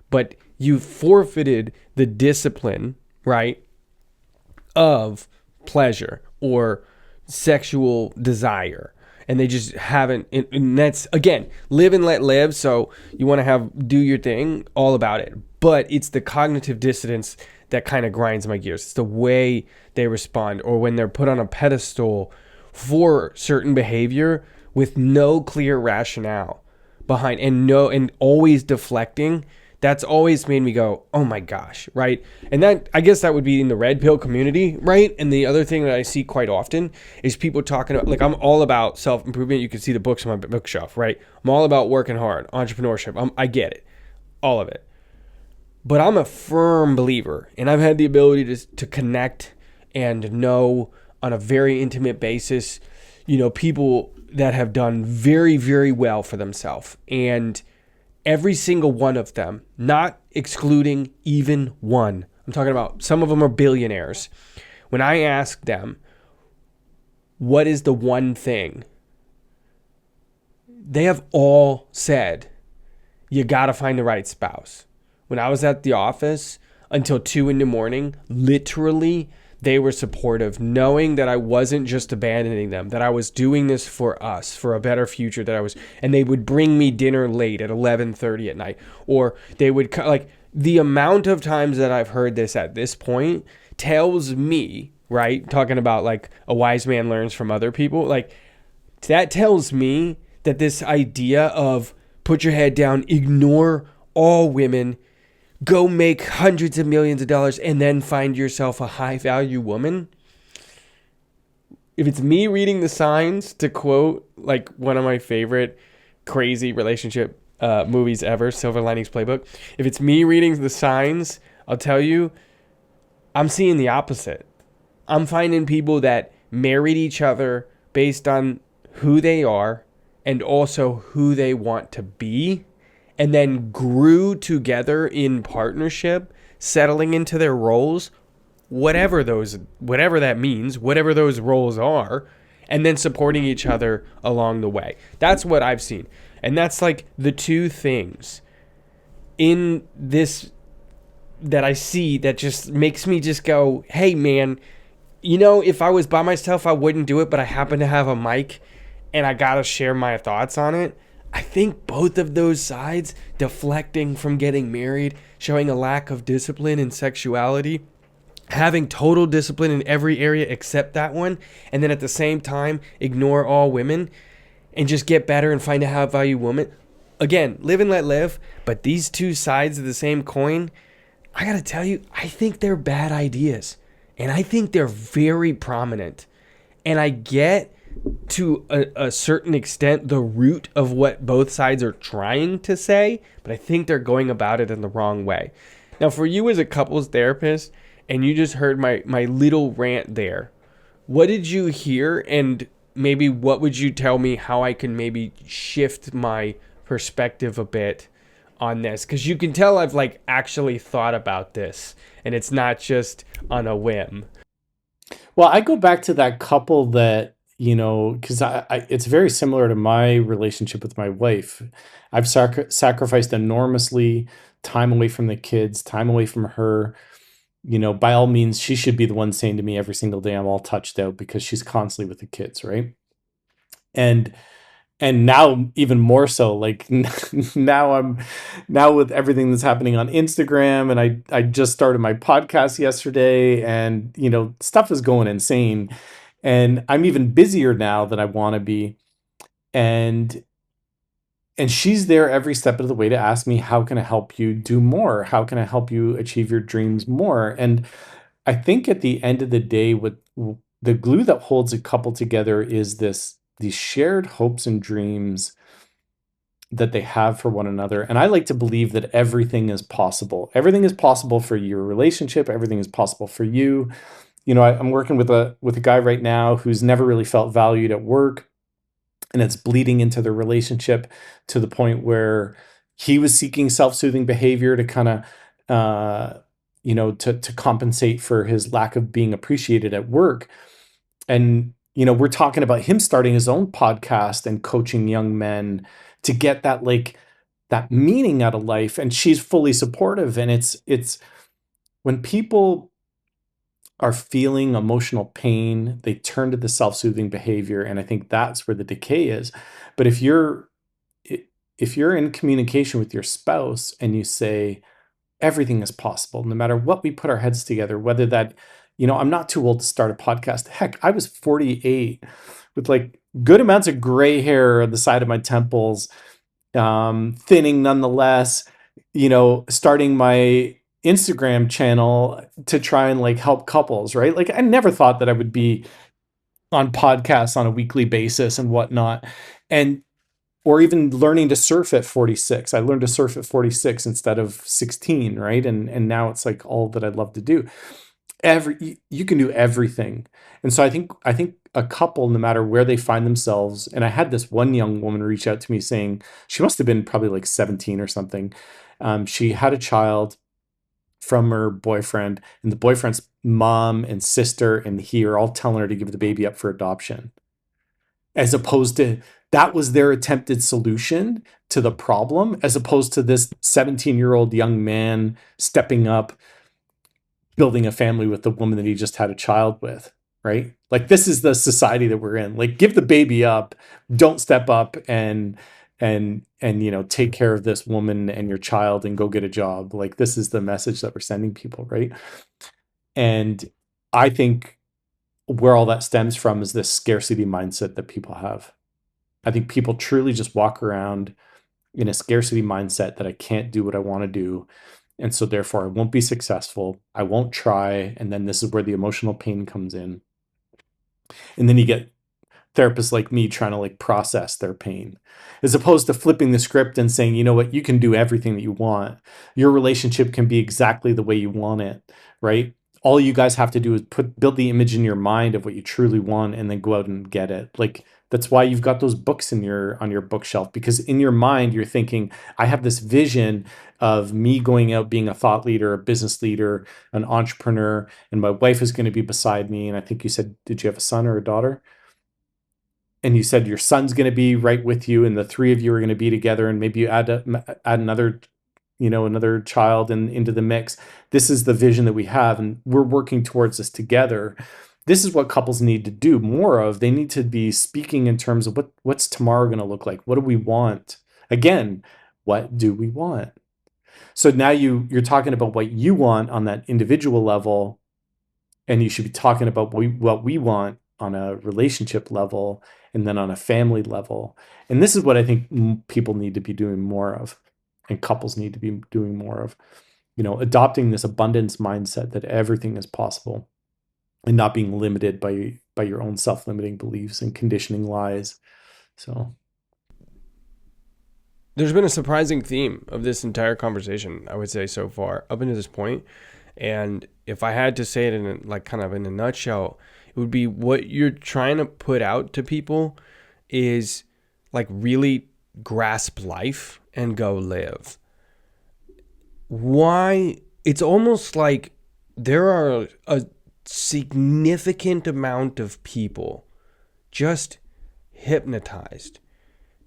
A: but you forfeited the discipline, right, of pleasure or sexual desire. And they just haven't, and that's, again, live and let live. So you want to do your thing, all about it. But it's the cognitive dissonance that kind of grinds my gears. It's the way they respond, or when they're put on a pedestal for certain behavior with no clear rationale behind, and always deflecting. That's always made me go, oh my gosh, right? And that, I guess that would be in the red pill community, right? And the other thing that I see quite often is people talking about, like, I'm all about self-improvement. You can see the books on my bookshelf, right? I'm all about working hard, entrepreneurship. I get it, all of it. But I'm a firm believer, and I've had the ability to connect and know on a very intimate basis, people that have done very, very well for themselves. And every single one of them, not excluding even one, I'm talking about some of them are billionaires. When I ask them, what is the one thing? They have all said, you got to find the right spouse. When I was at the office until 2 in the morning, literally, they were supportive, knowing that I wasn't just abandoning them, that I was doing this for us, for a better future, and they would bring me dinner late at 11:30 at night, or they would, like, the amount of times that I've heard this at this point tells me, right, talking about like a wise man learns from other people, like, that tells me that this idea of put your head down, ignore all women, go make hundreds of millions of dollars, and then find yourself a high value woman. If it's me reading the signs, to quote like one of my favorite crazy relationship movies ever, Silver Linings Playbook, if it's me reading the signs, I'll tell you, I'm seeing the opposite. I'm finding people that married each other based on who they are and also who they want to be, and then grew together in partnership, settling into their roles, whatever that means, whatever those roles are, and then supporting each other along the way. That's what I've seen. And that's like the two things in this that I see that just makes me just go, hey man, if I was by myself, I wouldn't do it, but I happen to have a mic and I got to share my thoughts on it. I think both of those sides, deflecting from getting married, showing a lack of discipline in sexuality, having total discipline in every area except that one, and then at the same time, ignore all women and just get better and find a high value woman. Again, live and let live. But these two sides of the same coin, I got to tell you, I think they're bad ideas. And I think they're very prominent. And I get to a certain extent the root of what both sides are trying to say, but I think they're going about it in the wrong way. Now, for you as a couples therapist, and you just heard my little rant there, what did you hear, and maybe what would you tell me how I can maybe shift my perspective a bit on this? Because you can tell I've like actually thought about this, and it's not just on a whim.
B: Well, I go back to that couple that, because it's very similar to my relationship with my wife. I've sacrificed enormously, time away from the kids, time away from her. By all means, she should be the one saying to me every single day, I'm all touched out, because she's constantly with the kids, right? And now even more so, like now with everything that's happening on Instagram, and I just started my podcast yesterday, and stuff is going insane, and I'm even busier now than I want to be, and she's there every step of the way to ask me, how can I help you do more? How can I help you achieve your dreams more? And I think at the end of the day, what the glue that holds a couple together is these shared hopes and dreams that they have for one another. And I like to believe that everything is possible. Everything is possible for your relationship. Everything is possible for you. I'm working with a guy right now who's never really felt valued at work, and it's bleeding into their relationship to the point where he was seeking self-soothing behavior to kind of, to compensate for his lack of being appreciated at work. And, we're talking about him starting his own podcast and coaching young men to get that meaning out of life. And she's fully supportive. And it's when people are feeling emotional pain, they turn to the self-soothing behavior. And I think that's where the decay is. But if you're in communication with your spouse and you say, everything is possible, no matter what we put our heads together, whether that, I'm not too old to start a podcast. Heck, I was 48 with like good amounts of gray hair on the side of my temples, thinning nonetheless, starting my Instagram channel to try and like help couples, right? Like I never thought that I would be on podcasts on a weekly basis and whatnot. Or even learning to surf at 46. I learned to surf at 46 instead of 16, right? And now it's like all that I'd love to do. You can do everything. And so I think a couple, no matter where they find themselves, and I had this one young woman reach out to me saying she must have been probably like 17 or something. She had a child from her boyfriend, and the boyfriend's mom and sister and he are all telling her to give the baby up for adoption, as opposed to that was their attempted solution to the problem, as opposed to this 17-year-old young man stepping up, building a family with the woman that he just had a child with, right? Like, this is the society that we're in. Like, give the baby up, don't step up and take care of this woman and your child and go get a job. Like, this is the message that we're sending people, right? And I think where all that stems from is this scarcity mindset that people have. I think people truly just walk around in a scarcity mindset that I can't do what I want to do. And so therefore I won't be successful. I won't try. And then this is where the emotional pain comes in. And then you get therapists like me trying to like process their pain, as opposed to flipping the script and saying, you know what, you can do everything that you want. Your relationship can be exactly the way you want it, right? All you guys have to do is build the image in your mind of what you truly want and then go out and get it. Like, that's why you've got those books on your bookshelf, because in your mind you're thinking, I have this vision of me going out being a thought leader, a business leader, an entrepreneur, and my wife is going to be beside me. And I think you said, did you have a son or a daughter? And you said your son's going to be right with you, and the three of you are going to be together, and maybe you add another, another child into the mix. This is the vision that we have, and we're working towards this together. This is what couples need to do more of. They need to be speaking in terms of what's tomorrow going to look like. What do we want? Again, what do we want? So now you're talking about what you want on that individual level, and you should be talking about what we want on a relationship level, and then on a family level. And this is what I think people need to be doing more of, and couples need to be doing more of, adopting this abundance mindset that everything is possible, and not being limited by your own self-limiting beliefs and conditioning lies. So
A: there's been a surprising theme of this entire conversation, I would say, so far up until this point. And if I had to say it in a nutshell, it would be what you're trying to put out to people is like really grasp life and go live. Why? It's almost like there are a significant amount of people just hypnotized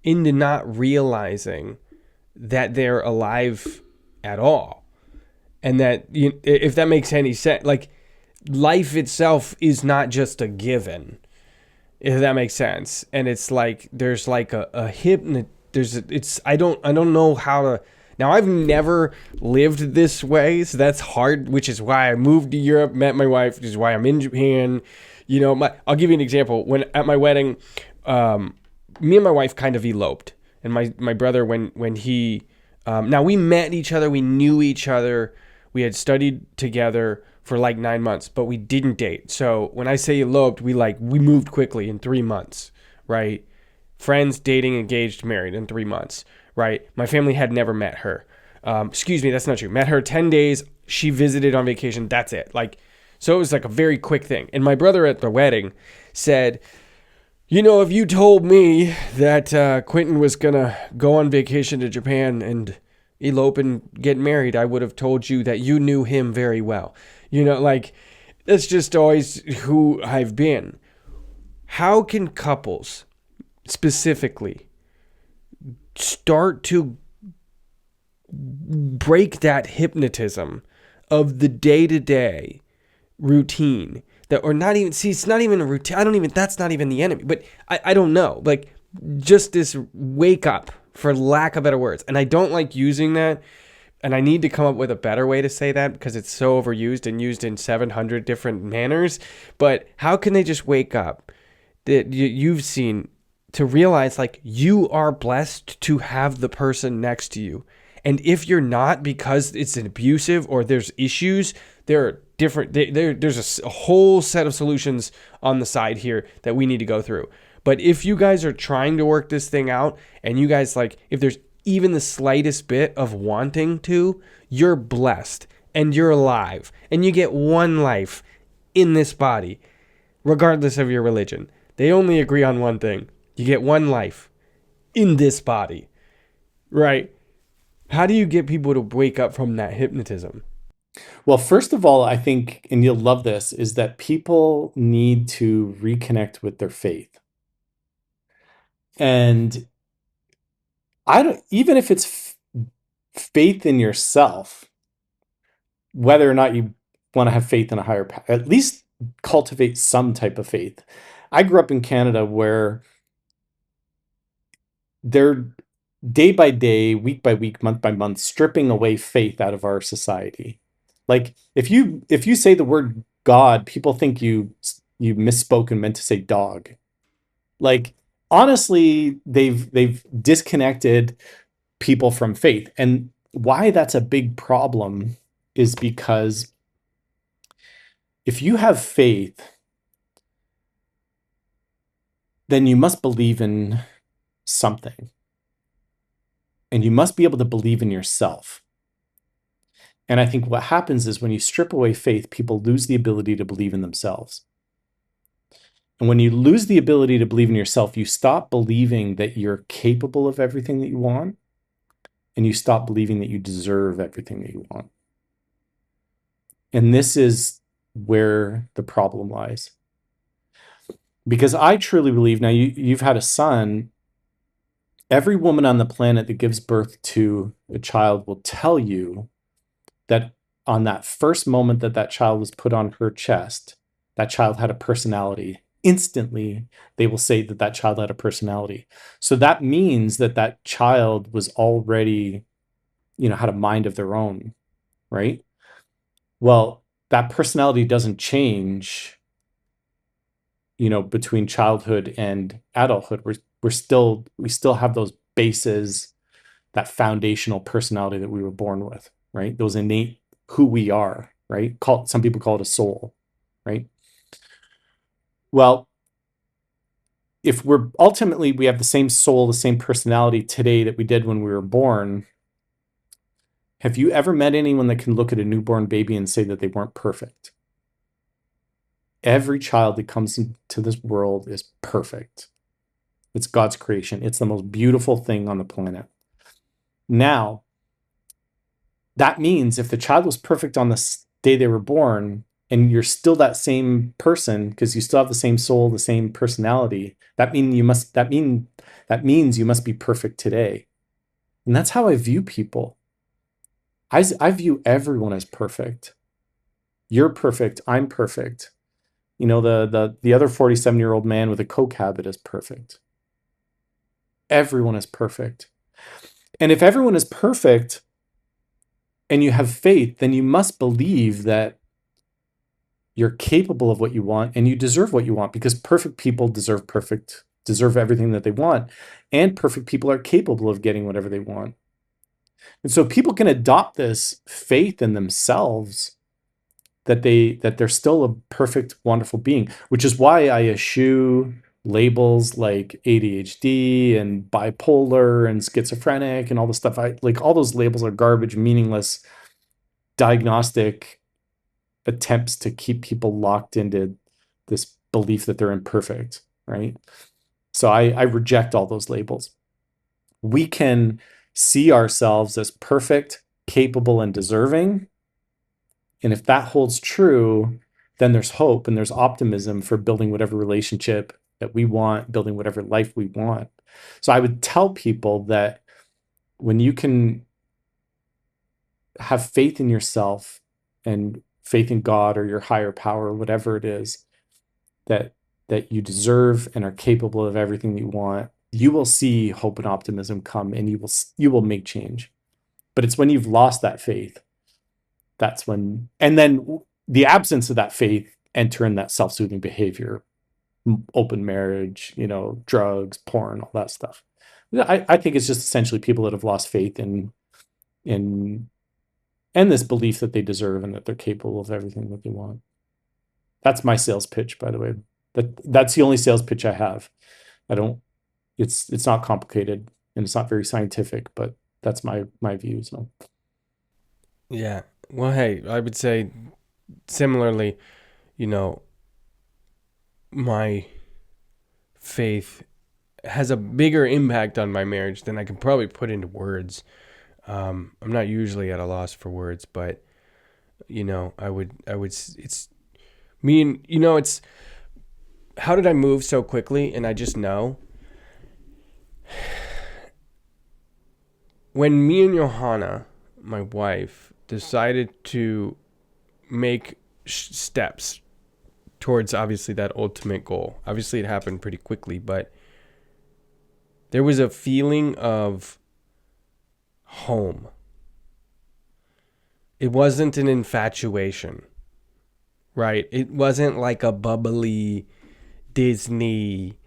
A: into not realizing that they're alive at all. And that, if that makes any sense, like, life itself is not just a given, if that makes sense. And it's like there's like a I don't know how to. Now, I've never lived this way, so that's hard, which is why I moved to Europe, met my wife, which is why I'm in Japan. I'll give you an example. When at my wedding, me and my wife kind of eloped, and my brother, when he now we met each other, we knew each other, we had studied together for like 9 months, but we didn't date. So when I say eloped, we moved quickly in 3 months, right? Friends, dating, engaged, married in 3 months, right? My family had never met her. Excuse me, that's not true. Met her 10 days. She visited on vacation. That's it. So it was like a very quick thing. And my brother at the wedding said, if you told me that Quinton was going to go on vacation to Japan and elope and get married, I would have told you that you knew him very well. That's just always who I've been. How can couples specifically start to break that hypnotism of the day-to-day routine or not even, it's not even a routine. That's not even the enemy, but I don't know, just this wake up, for lack of better words. And I don't like using that. And I need to come up with a better way to say that, because it's so overused and used in 700 different manners. But how can they just wake up that you've seen to realize you are blessed to have the person next to you? And if you're not, because it's an abusive or there's issues, there are different, there's a whole set of solutions on the side here that we need to go through. But if you guys are trying to work this thing out, and you guys if there's even the slightest bit of wanting to, you're blessed and you're alive and you get one life. in this body, regardless of your religion. They only agree on one thing. You get one life in this body, right? How do you get people to wake up from that hypnotism?
B: Well, first of all, I think, and you'll love this, is that people need to reconnect with their faith. And I don't, even if it's faith in yourself, whether or not you want to have faith in a higher power, at least cultivate some type of faith. I grew up in Canada where they're day by day, week by week, month by month, stripping away faith out of our society. Like if you say the word God, people think you misspoke and meant to say dog. Like honestly, they've disconnected people from faith. And why that's a big problem is because if you have faith, then you must believe in something. And you must be able to believe in yourself. And I think what happens is when you strip away faith, people lose the ability to believe in themselves. And when you lose the ability to believe in yourself, you stop believing that you're capable of everything that you want, and you stop believing that you deserve everything that you want. And this is where the problem lies. Because I truly believe, now you've had a son, every woman on the planet that gives birth to a child will tell you that on that first moment that that child was put on her chest, that child had a personality. Instantly, they will say that that child had a personality. So that means that that child was already, had a mind of their own, right? Well, that personality doesn't change, between childhood and adulthood. We still have those bases, that foundational personality that we were born with, right? Those innate who we are, right? Some people call it a soul, right? Well, if we have the same soul, the same personality today that we did when we were born, have you ever met anyone that can look at a newborn baby and say that they weren't perfect? Every child that comes into this world is perfect. It's God's creation. It's the most beautiful thing on the planet. Now, that means if the child was perfect on the day they were born, and you're still that same person because you still have the same soul, the same personality, that means you must be perfect today. And that's how I view people. I view everyone as perfect. You're perfect. I'm perfect. The other 47-year-old man with a coke habit is perfect. Everyone is perfect. And if everyone is perfect and you have faith, then you must believe that you're capable of what you want and you deserve what you want, because perfect people deserve everything that they want. And perfect people are capable of getting whatever they want. And so people can adopt this faith in themselves that they're still a perfect, wonderful being, which is why I eschew labels like ADHD and bipolar and schizophrenic and all the stuff. All those labels are garbage, meaningless, diagnostic attempts to keep people locked into this belief that they're imperfect, right? So I reject all those labels. We can see ourselves as perfect, capable, and deserving. And if that holds true, then there's hope and there's optimism for building whatever relationship that we want, building whatever life we want. So I would tell people that when you can have faith in yourself and faith in God or your higher power, whatever it is, that you deserve and are capable of everything that you want, you will see hope and optimism come, and you will make change. But it's when you've lost that faith, that's when, and then the absence of that faith, enter in that self-soothing behavior, open marriage, drugs, porn, all that stuff. I think it's just essentially people that have lost faith in and this belief that they deserve and that they're capable of everything that they want. That's my sales pitch, by the way. That's the only sales pitch I have. It's not complicated and it's not very scientific, but that's my view. So
A: Yeah. Well, hey, I would say similarly, you know, my faith has a bigger impact on my marriage than I can probably put into words. I'm not usually at a loss for words, but it's me and it's how did I move so quickly? And I just know when me and Johanna, my wife, decided to make steps towards obviously that ultimate goal. Obviously, it happened pretty quickly, but there was a feeling of home. It wasn't an infatuation, right? It wasn't like a bubbly Disney,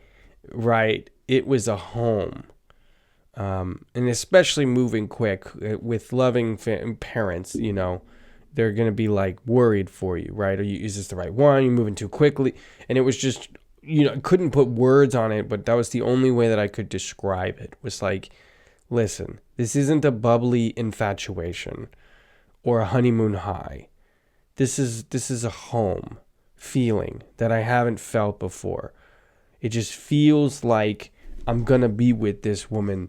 A: right? It was a home. And especially moving quick with loving parents, they're going to be like worried for you, right? Is this the right one? You're moving too quickly. And it was just, I couldn't put words on it, but that was the only way that I could describe it. Was like, listen, this isn't a bubbly infatuation or a honeymoon high. This is a home feeling that I haven't felt before. It just feels like I'm going to be with this woman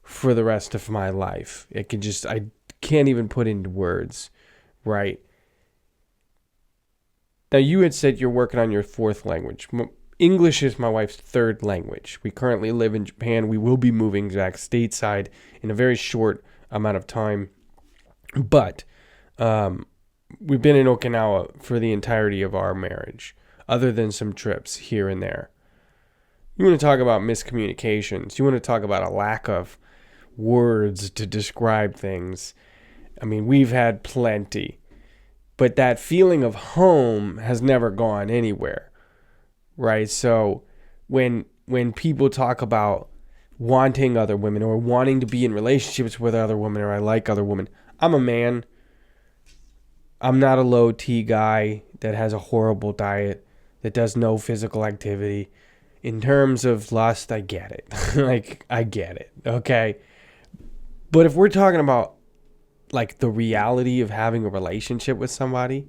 A: for the rest of my life. I can't even put into words, right? Now, you had said you're working on your fourth language. English is my wife's third language. We currently live in Japan. We will be moving back stateside in a very short amount of time. But we've been in Okinawa for the entirety of our marriage, other than some trips here and there. You want to talk about miscommunications. You want to talk about a lack of words to describe things. I mean, we've had plenty. But that feeling of home has never gone anywhere, right? So when people talk about wanting other women or wanting to be in relationships with other women or I like other women, I'm a man. I'm not a low T guy that has a horrible diet, that does no physical activity. In terms of lust, I get it. Like, I get it, okay? But if we're talking about, like, the reality of having a relationship with somebody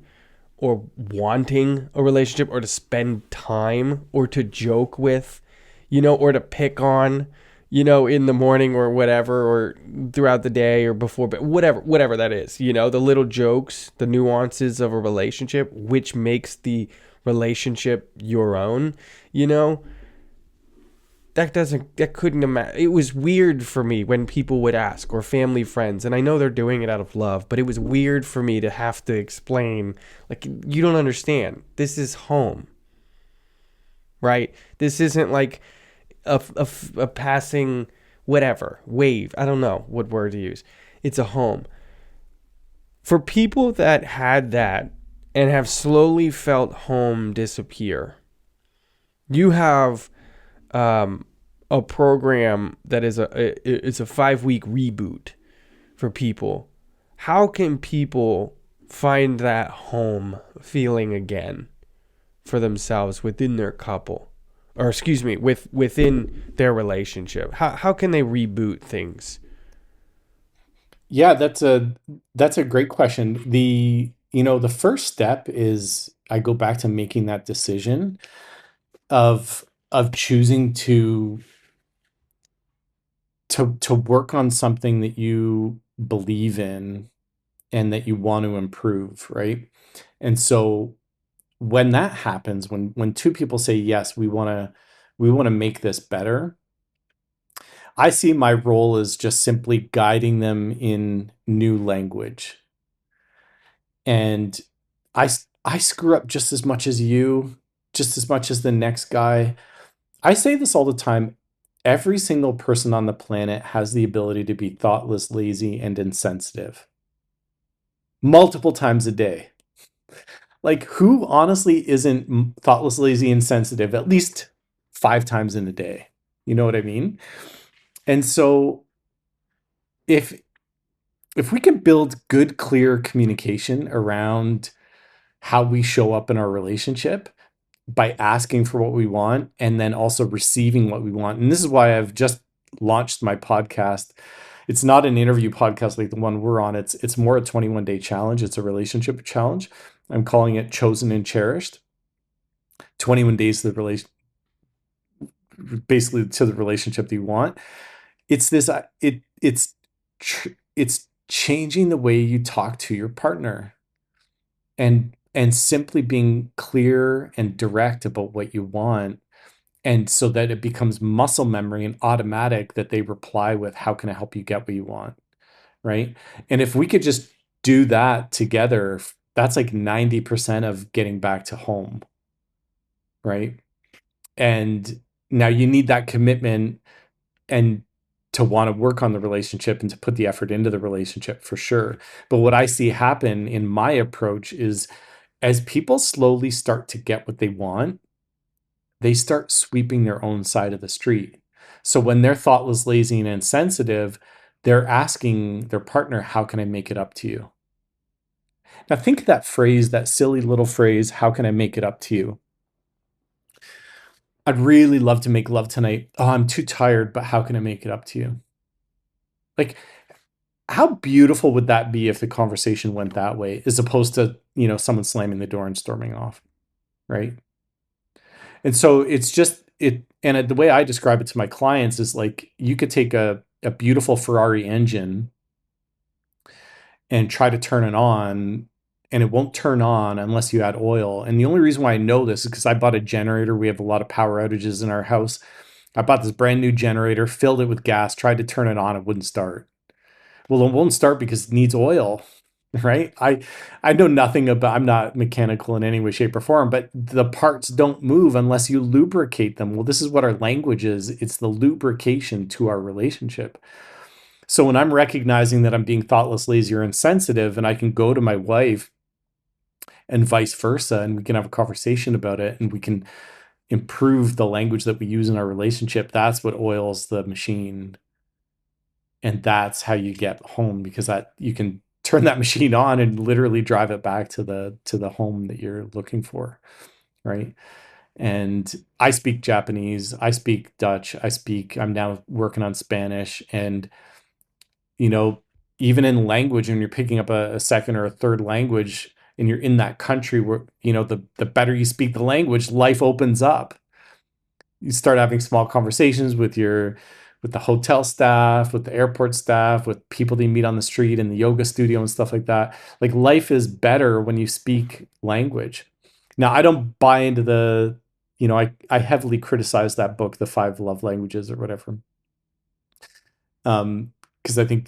A: or wanting a relationship or to spend time or to joke with, or to pick on, in the morning or whatever, or throughout the day or before, but whatever that is, the little jokes, the nuances of a relationship, which makes the relationship your own, that couldn't imagine. It was weird for me when people would ask, or family friends, and I know they're doing it out of love, but it was weird for me to have to explain, like, you don't understand. This is home, right? This isn't like a passing whatever wave. I don't know what word to use. It's a home. For people that had that and have slowly felt home disappear, you have a program that is it's a 5-week reboot for people. How can people find that home feeling again for themselves within their couple, or excuse me, within their relationship? How can they reboot things?
B: Yeah, that's a great question. The first step is I go back to making that decision of choosing to work on something that you believe in and that you want to improve, right? And so when that happens, when two people say yes, we want to make this better, I see my role as just simply guiding them in new language. And I I screw up just as much as you, just as much as the next guy. I say this all the time. Every single person on the planet has the ability to be thoughtless, lazy, and insensitive multiple times a day. Like, who honestly isn't thoughtless, lazy, and sensitive at least 5 times in a day? You know what I mean? And so if we can build good, clear communication around how we show up in our relationship by asking for what we want and then also receiving what we want. And this is why I've just launched my podcast. It's not an interview podcast like the one we're on. It's more a 21-day challenge. It's a relationship challenge. I'm calling it Chosen and Cherished. 21 days to the relation, basically to the relationship that you want. It's this, it's changing the way you talk to your partner, and simply being clear and direct about what you want. And so that it becomes muscle memory and automatic that they reply with, how can I help you get what you want? Right. And if we could just do that together, that's like 90% of getting back to home. Right. And now you need that commitment, and to want to work on the relationship and to put the effort into the relationship for sure. But what I see happen in my approach is, as people slowly start to get what they want, they start sweeping their own side of the street. So when they're thoughtless, lazy, and insensitive, they're asking their partner, how can I make it up to you? Now think of that phrase, that silly little phrase, how can I make it up to you? I'd really love to make love tonight. Oh, I'm too tired, but how can I make it up to you? Like, how beautiful would that be if the conversation went that way, as opposed to, someone slamming the door and storming off, right? And so it's just it. And the way I describe it to my clients is like, you could take a beautiful Ferrari engine and try to turn it on, and it won't turn on unless you add oil. And the only reason why I know this is because I bought a generator. We have a lot of power outages in our house. I bought this brand new generator, filled it with gas, tried to turn it on, it wouldn't start. Well, it won't start because it needs oil, right? I know nothing about, I'm not mechanical in any way, shape, or form, but the parts don't move unless you lubricate them. Well, this is what our language is. It's the lubrication to our relationship. So when I'm recognizing that I'm being thoughtless, lazy, or insensitive, and I can go to my wife and vice versa, and we can have a conversation about it, and we can improve the language that we use in our relationship, that's what oils the machine. And that's how you get home, because that you can turn that machine on and literally drive it back to the home that you're looking for, right? And I speak Japanese, I speak Dutch, I'm now working on Spanish. And you know even in language, when you're picking up a second or a third language and you're in that country, where the better you speak the language, life opens up. You start having small conversations with the hotel staff, with the airport staff, with people that you meet on the street, in the yoga studio and stuff like that. Like, life is better when you speak language. Now, I don't buy into I heavily criticize that book, The Five Love Languages or whatever. Because I think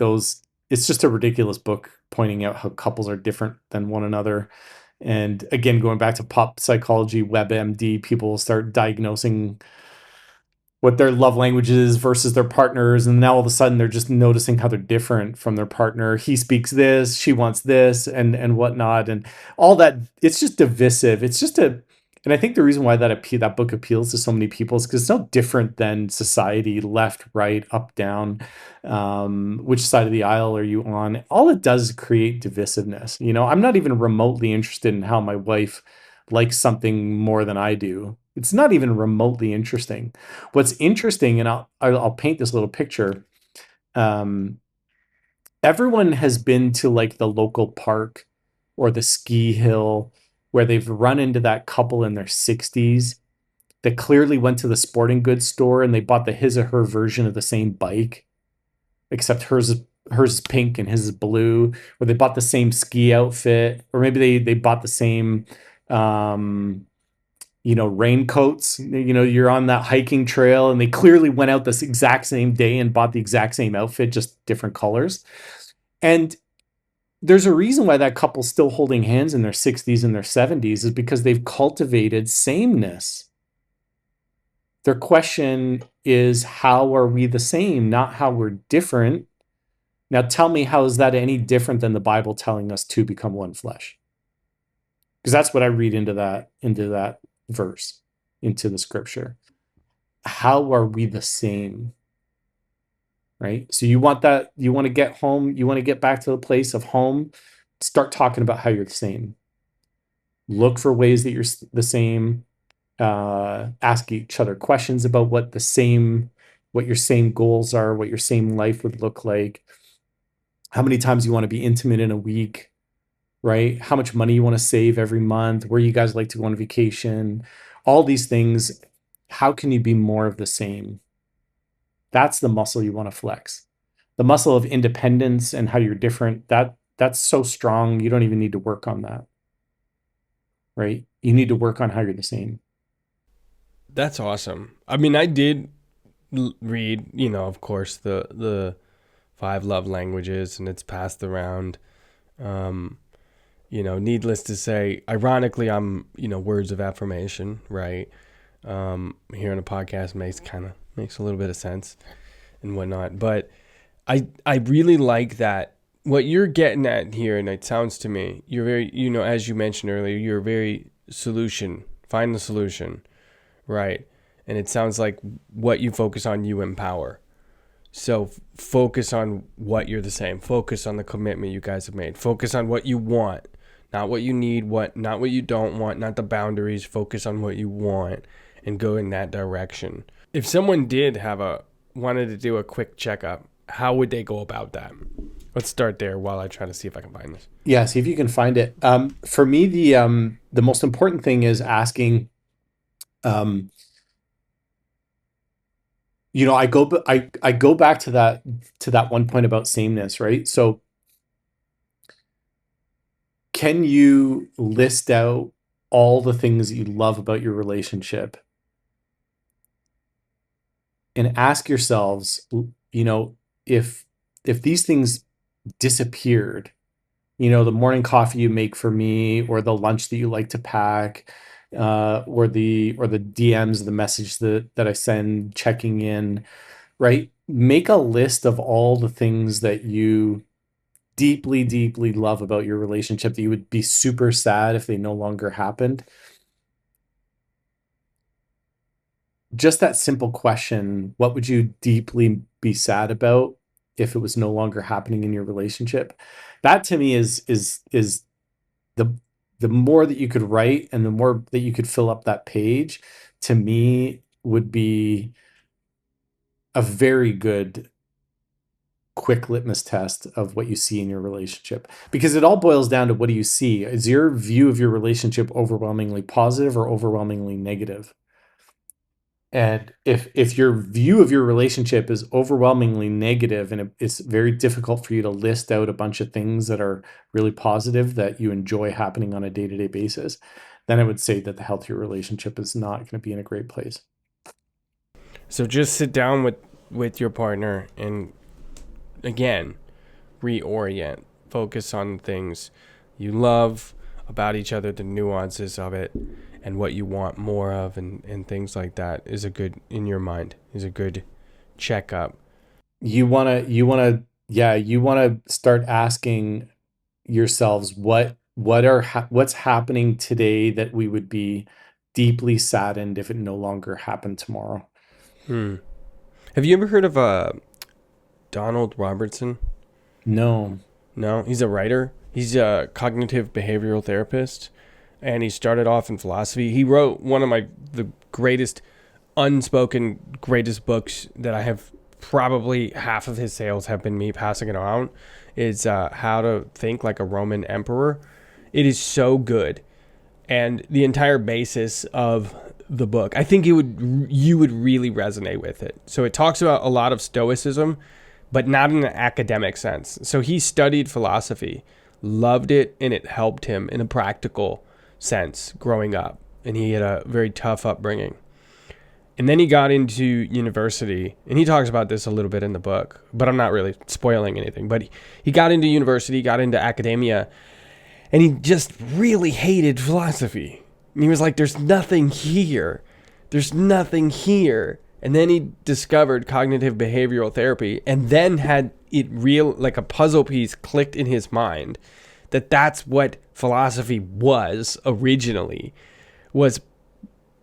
B: it's just a ridiculous book pointing out how couples are different than one another. And again, going back to pop psychology, WebMD, people will start diagnosing what their love language is versus their partners, and now all of a sudden they're just noticing how they're different from their partner. He speaks this, she wants this, and whatnot, and all that. It's just divisive. And I think the reason why that book appeals to so many people is because it's no different than society, left, right, up, down. Which side of the aisle are you on? All it does is create divisiveness. I'm not even remotely interested in how my wife likes something more than I do. It's not even remotely interesting. What's interesting, and I'll paint this little picture. Everyone has been to like the local park or the ski hill where they've run into that couple in their 60s that clearly went to the sporting goods store and they bought the his or her version of the same bike, except hers is pink and his is blue, or they bought the same ski outfit, or maybe they bought the same raincoats. You're on that hiking trail and they clearly went out this exact same day and bought the exact same outfit, just different colors. And there's a reason why that couple's still holding hands in their 60s and their 70s, is because they've cultivated sameness. Their question is, how are we the same, not how we're different. Now tell me, how is that any different than the Bible telling us to become one flesh? Because that's what I read into that verse, into the scripture. How are we the same? Right? So you want to get home, you want to get back to the place of home, start talking about how you're the same. Look for ways that you're the same. Ask each other questions about what your same goals are, what your same life would look like, how many times you want to be intimate in a week, right? How much money you want to save every month, where you guys like to go on vacation. all these things. How can you be more of the same? That's the muscle you want to flex. The muscle of independence and how you're different, that's so strong, you don't even need to work on that, right? You need to work on how you're the same.
A: That's awesome. I mean, I did read, of course, the five love languages, and it's passed around. Um, needless to say, ironically, I'm, words of affirmation, right? Here on a podcast makes a little bit of sense and whatnot. But I really like that. What you're getting at here, and it sounds to me, you're very, as you mentioned earlier, you're very find the solution, right? And it sounds like what you focus on, you empower. So focus on what you're the same. Focus on the commitment you guys have made. Focus on what you want, not what you need, not what you don't want, not the boundaries. Focus on what you want and go in that direction. If someone did wanted to do a quick checkup, how would they go about that? Let's start there while I try to see if I can find this.
B: Yeah, see if you can find it. For me, the most important thing is asking. I go back to that one point about sameness, right? So, can you list out all the things that you love about your relationship, and ask yourselves, if these things disappeared, the morning coffee you make for me, or the lunch that you like to pack, or the DMs, the message that I send checking in, right? Make a list of all the things that you deeply, deeply love about your relationship that you would be super sad if they no longer happened. Just that simple question, what would you deeply be sad about if it was no longer happening in your relationship? That to me is the more that you could write and the more that you could fill up that page, to me, would be a very good quick litmus test of what you see in your relationship. Because it all boils down to, what do you see? Is your view of your relationship overwhelmingly positive or overwhelmingly negative? And if your view of your relationship is overwhelmingly negative, and it's very difficult for you to list out a bunch of things that are really positive that you enjoy happening on a day-to-day basis, then I would say that the healthier relationship is not going to be in a great place.
A: So just sit down with your partner and, again, reorient. Focus on things you love about each other, the nuances of it, and what you want more of, and things like that is a good, in your mind, is a good checkup.
B: You want to start asking yourselves, what's happening today that we would be deeply saddened if it no longer happened tomorrow.
A: Have you ever heard of Donald Robertson?
B: No.
A: No, he's a writer. He's a cognitive behavioral therapist, and he started off in philosophy. He wrote one of the greatest greatest books that I have. Probably half of his sales have been me passing it around. Is How to Think Like a Roman Emperor. It is so good, and the entire basis of the book, I think you would really resonate with it. So it talks about a lot of stoicism, but not in an academic sense. So he studied philosophy, loved it, and it helped him in a practical sense growing up. And he had a very tough upbringing. And then he got into university, and he talks about this a little bit in the book, but I'm not really spoiling anything. But he got into university, got into academia, and he just really hated philosophy. And he was like, there's nothing here. There's nothing here. And then he discovered cognitive behavioral therapy, and then had it like a puzzle piece clicked in his mind that that's what philosophy was originally, was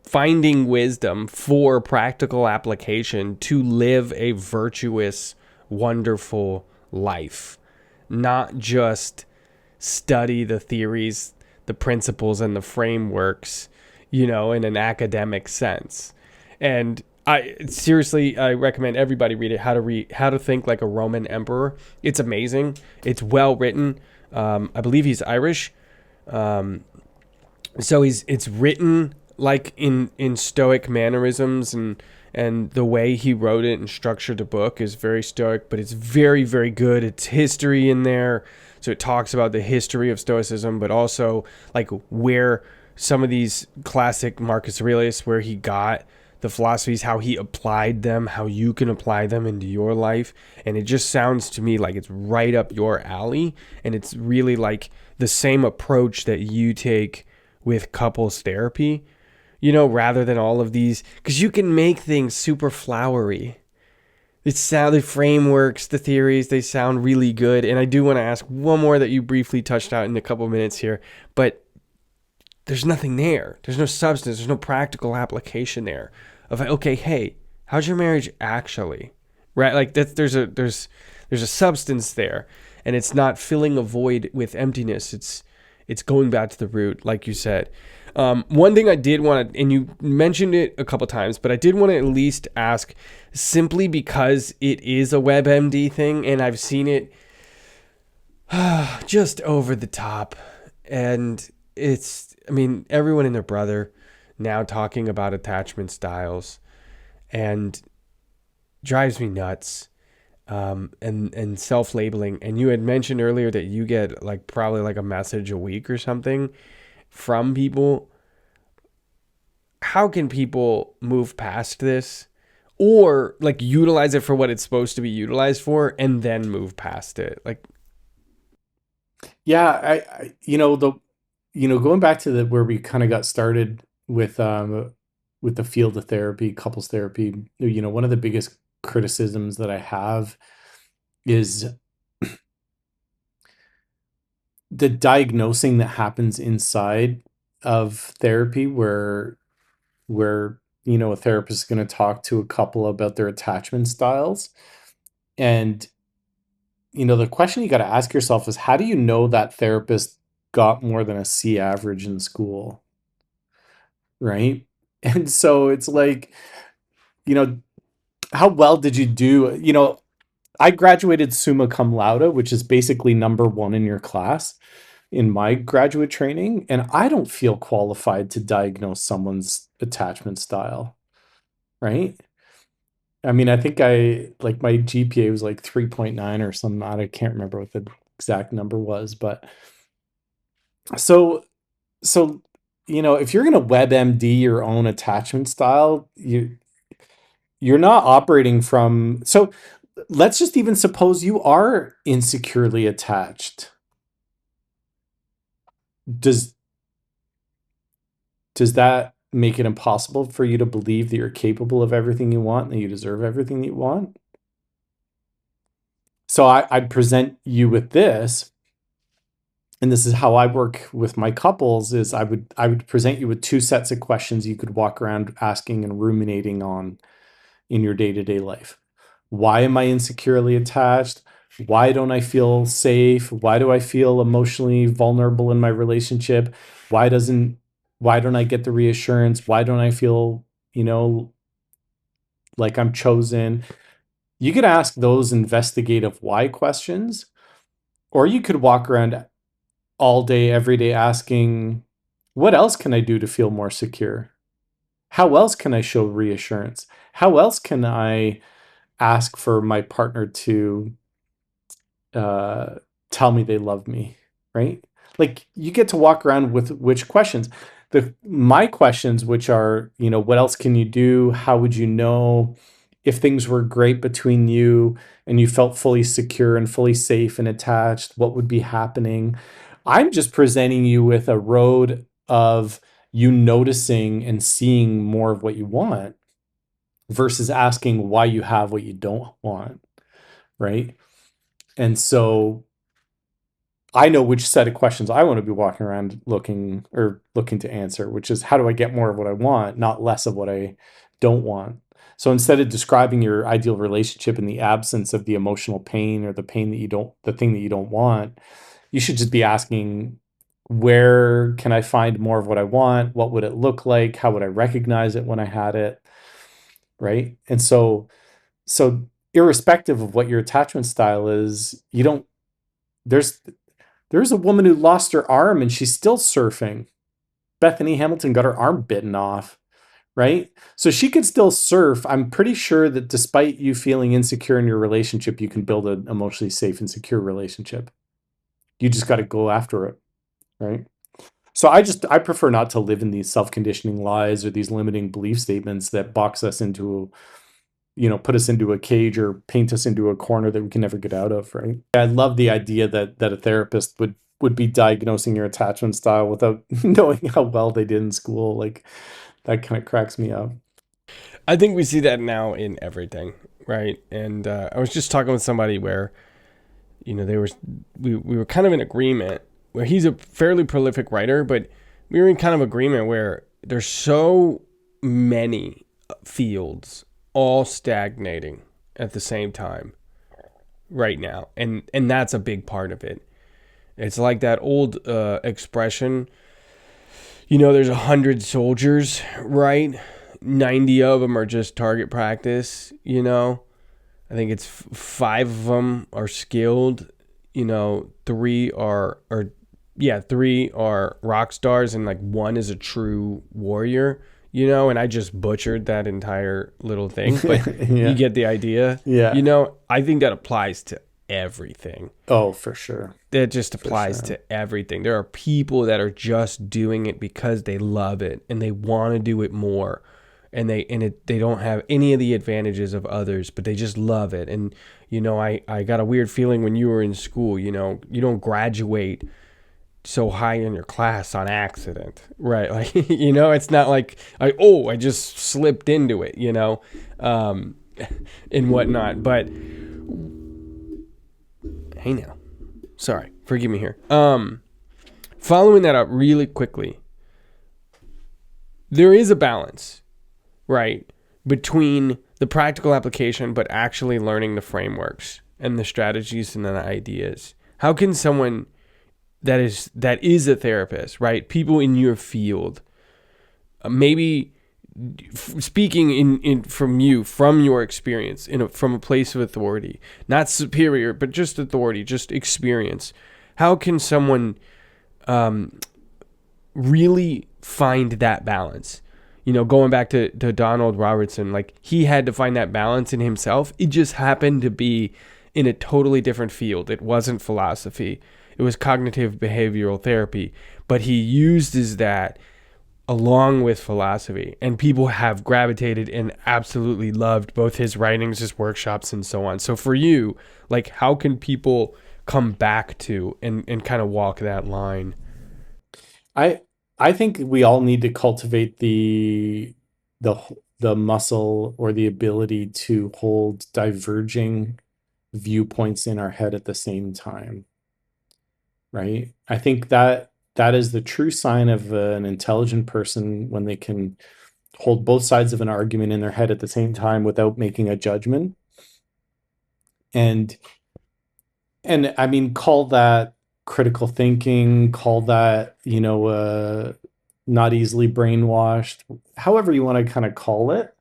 A: finding wisdom for practical application to live a virtuous, wonderful life, not just study the theories, the principles, and the frameworks, in an academic sense. And I recommend everybody read it. How to Think Like a Roman Emperor. It's amazing. It's well written. I believe he's Irish. So it's written like in stoic mannerisms, and the way he wrote it and structured the book is very stoic, but it's very, very good. It's history in there, so it talks about the history of stoicism, but also like where some of these classic Marcus Aurelius, where he got the philosophies, how he applied them, how you can apply them into your life. And it just sounds to me like it's right up your alley, and it's really like the same approach that you take with couples therapy, rather than all of these, because you can make things super flowery. The frameworks, the theories, they sound really good. And I do want to ask one more that you briefly touched out in a couple minutes here, but there's nothing there. There's no substance. There's no practical application there of, okay, hey, how's your marriage actually? Right? Like there's a substance there, and it's not filling a void with emptiness. It's going back to the root, like you said. One thing I did want to, and you mentioned it a couple times, but I did want to at least ask, simply because it is a WebMD thing, and I've seen it just over the top. And everyone and their brother now talking about attachment styles, and drives me nuts. And self-labeling. And you had mentioned earlier that you get like probably like a message a week or something from people. How can people move past this, or like utilize it for what it's supposed to be utilized for, and then move past it? Like,
B: Yeah, going back to the where we kind of got started with the field of therapy, couples therapy, one of the biggest criticisms that I have is the diagnosing that happens inside of therapy, where a therapist is going to talk to a couple about their attachment styles. And the question you got to ask yourself is, how do you know that therapist got more than a C average in school? Right? And so it's like, you know, how well did you do? I graduated summa cum laude, which is basically number one in your class in my graduate training. And I don't feel qualified to diagnose someone's attachment style. Right? I mean, I think my GPA was like 3.9 or something. I can't remember what the exact number was, but so, so, if you're going to WebMD your own attachment style, you're not operating from, so let's just even suppose you are insecurely attached. Does that make it impossible for you to believe that you're capable of everything you want and that you deserve everything that you want? So I'd present you with this, and this is how I work with my couples, is I would present you with two sets of questions you could walk around asking and ruminating on in your day-to-day life. Why am I insecurely attached? Why don't I feel safe? Why do I feel emotionally vulnerable in my relationship? Why don't I get the reassurance? Why don't I feel, like I'm chosen? You could ask those investigative why questions, or you could walk around all day, every day asking, what else can I do to feel more secure? How else can I show reassurance? How else can I ask for my partner to uh, tell me they love me, right? Like, you get to walk around with which questions. My questions, which are, what else can you do? How would you know if things were great between you and you felt fully secure and fully safe and attached? What would be happening? I'm just presenting you with a road of you noticing and seeing more of what you want versus asking why you have what you don't want, right? And so I know which set of questions I want to be walking around looking to answer, which is, how do I get more of what I want, not less of what I don't want? So instead of describing your ideal relationship in the absence of the emotional pain or the thing that you don't want, you should just be asking, where can I find more of what I want? What would it look like? How would I recognize it when I had it? Right? And so irrespective of what your attachment style is, you don't there's a woman who lost her arm and she's still surfing. Bethany Hamilton got her arm bitten off, right? So she could still surf. I'm pretty sure that despite you feeling insecure in your relationship, you can build an emotionally safe and secure relationship. You just got to go after it, right? So I prefer not to live in these self-conditioning lies or these limiting belief statements that box us into, put us into a cage or paint us into a corner that we can never get out of, right? I love the idea that a therapist would be diagnosing your attachment style without knowing how well they did in school. Like, that kind of cracks me up.
A: I think we see that now in everything, right? And I was just talking with somebody where, we were kind of in agreement where he's a fairly prolific writer, but we were in kind of agreement where there's so many fields all stagnating at the same time right now, and that's a big part of it. It's like that old expression, there's 100 soldiers, right? 90 of them are just target practice, I think it's 5 of them are skilled, 3 are rock stars, and like 1 is a true warrior, and I just butchered that entire little thing, but
B: Yeah.
A: you get the idea.
B: Yeah.
A: I think that applies to everything.
B: Oh, for sure.
A: That just applies to everything. There are people that are just doing it because they love it and they want to do it more. And they don't have any of the advantages of others, but they just love it. And, I got a weird feeling when you were in school, you don't graduate so high in your class on accident, right? Like, it's not like, I just slipped into it, and whatnot. But, hey now, sorry, forgive me here. Following that up really quickly, there is a balance, right, between the practical application but actually learning the frameworks and the strategies and the ideas. How can someone that is a therapist, right, people in your field, maybe speaking from your experience, from a place of authority, not superior but just authority, just experience, how can someone really find that balance? Going back to Donald Robertson, like, he had to find that balance in himself. It just happened to be in a totally different field. It wasn't philosophy. It was cognitive behavioral therapy. But he uses that along with philosophy. And people have gravitated and absolutely loved both his writings, his workshops, and so on. So for you, like, how can people come back to and kind of walk that line?
B: I think we all need to cultivate the muscle or the ability to hold diverging viewpoints in our head at the same time, right? I think that is the true sign of an intelligent person, when they can hold both sides of an argument in their head at the same time without making a judgment. And I mean, call that critical thinking, call that, not easily brainwashed, however you want to kind of call it.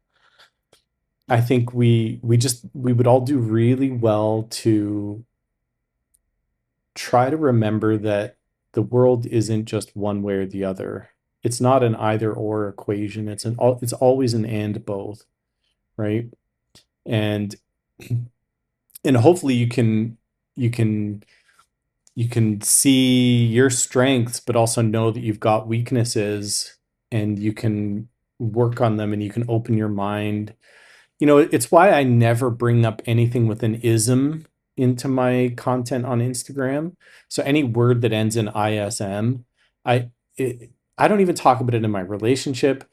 B: I think we would all do really well to try to remember that the world isn't just one way or the other. It's not an either or equation. It's always an and both, right? And hopefully you can see your strengths, but also know that you've got weaknesses, and you can work on them, and you can open your mind. It's why I never bring up anything with an ism into my content on Instagram. So any word that ends in ISM, I don't even talk about it in my relationship.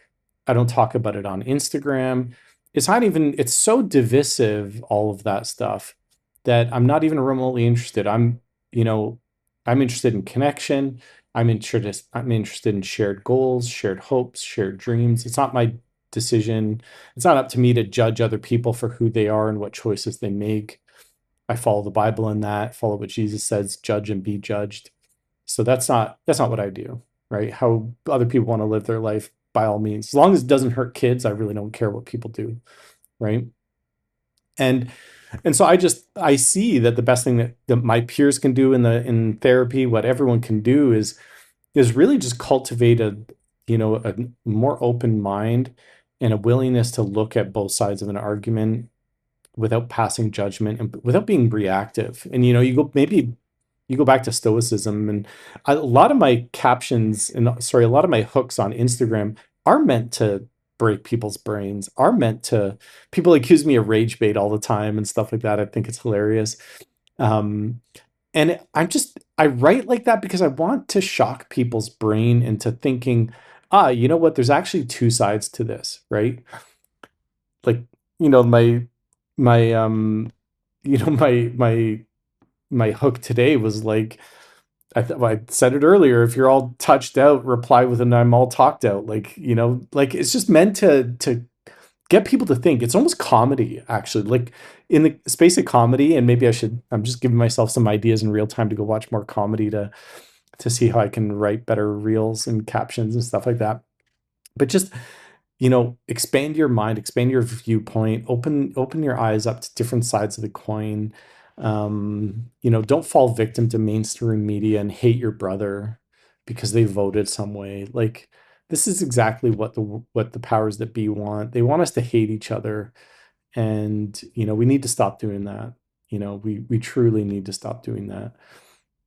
B: I don't talk about it on Instagram. It's so divisive, all of that stuff, that I'm not even remotely interested. I'm interested in connection. I'm interested in shared goals, shared hopes, shared dreams. It's not my decision. It's not up to me to judge other people for who they are and what choices they make. I follow the Bible in that, follow what Jesus says, judge and be judged. So that's not what I do, right? How other people want to live their life, by all means. As long as it doesn't hurt kids, I really don't care what people do, right? And so I see that the best thing that my peers can do in therapy, what everyone can do, is really just cultivate a more open mind and a willingness to look at both sides of an argument without passing judgment and without being reactive. And you go back to stoicism, and a lot of my captions and sorry, a lot of my hooks on Instagram are meant to break people's brains, are meant to people accuse me of rage bait all the time and stuff like that. I think it's hilarious. Um, and I write like that because I want to shock people's brain into thinking, you know what, there's actually two sides to this, right? Like, my my my hook today was like, I said it earlier, if you're all touched out, reply with an I'm all talked out. Like, like it's just meant to get people to think. It's almost comedy, actually. Like in the space of comedy, and maybe I'm just giving myself some ideas in real time to go watch more comedy to see how I can write better reels and captions and stuff like that. But just, expand your mind, expand your viewpoint, open your eyes up to different sides of the coin. Don't fall victim to mainstream media and hate your brother because they voted some way. Like, this is exactly what the powers that be want. They want us to hate each other, and we need to stop doing that. We truly need to stop doing that.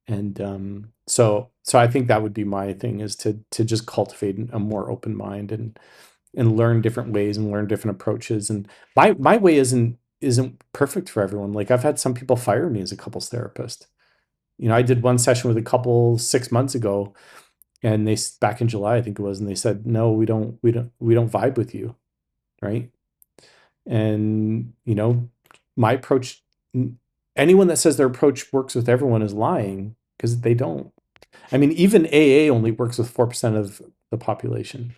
B: And so I think that would be my thing, is to just cultivate a more open mind and learn different ways and learn different approaches. And my way isn't perfect for everyone. Like, I've had some people fire me as a couples therapist. I did one session with a couple 6 months ago, and they back in July, I think it was, and they said, no, we don't vibe with you, right? And my approach, anyone that says their approach works with everyone is lying, because they don't. I mean, even AA only works with 4% of the population.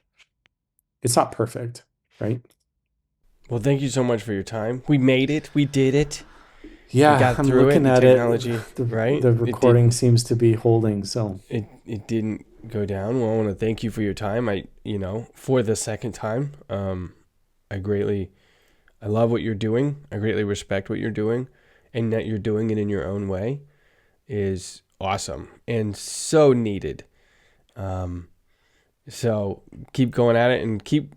B: It's not perfect, right?
A: Well, thank you so much for your time. We made it. We did it. We
B: Yeah,
A: got
B: I'm
A: through it.
B: looking
A: The
B: at
A: technology,
B: it. The
A: right?
B: the
A: It
B: recording
A: didn't.
B: seems to be holding, so
A: It didn't go down. Well, I want to thank you for your time. For the second time. I greatly, I love what you're doing. I greatly respect what you're doing, and that you're doing it in your own way is awesome and so needed. Um, so keep going at it and keep,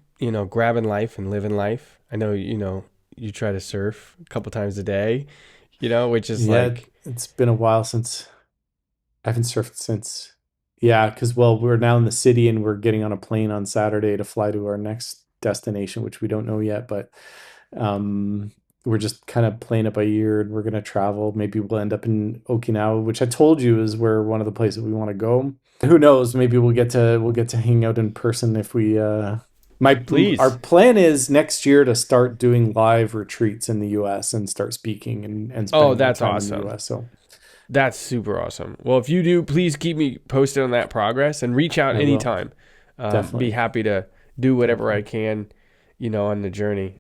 A: grabbing life and living life. I know, you try to surf a couple times a day, which is
B: yeah,
A: like,
B: it's been a while since I haven't surfed since. Yeah, because well, we're now in the city and we're getting on a plane on Saturday to fly to our next destination, which we don't know yet, but um, we're just kind of playing it by ear, and we're gonna travel. Maybe we'll end up in Okinawa, which I told you is where one of the places we want to go. Who knows? Maybe we'll get to hang out in person if we. Our
A: please.
B: plan is next year to start doing live retreats in the U.S. and start speaking and
A: Oh,
B: spending more
A: that's
B: time in the
A: awesome.
B: U.S. So
A: That's super awesome. Well, if you do, please keep me posted on that progress and reach out
B: I will
A: anytime. Be
B: definitely,
A: happy to do whatever I
B: definitely.
A: can, on the journey.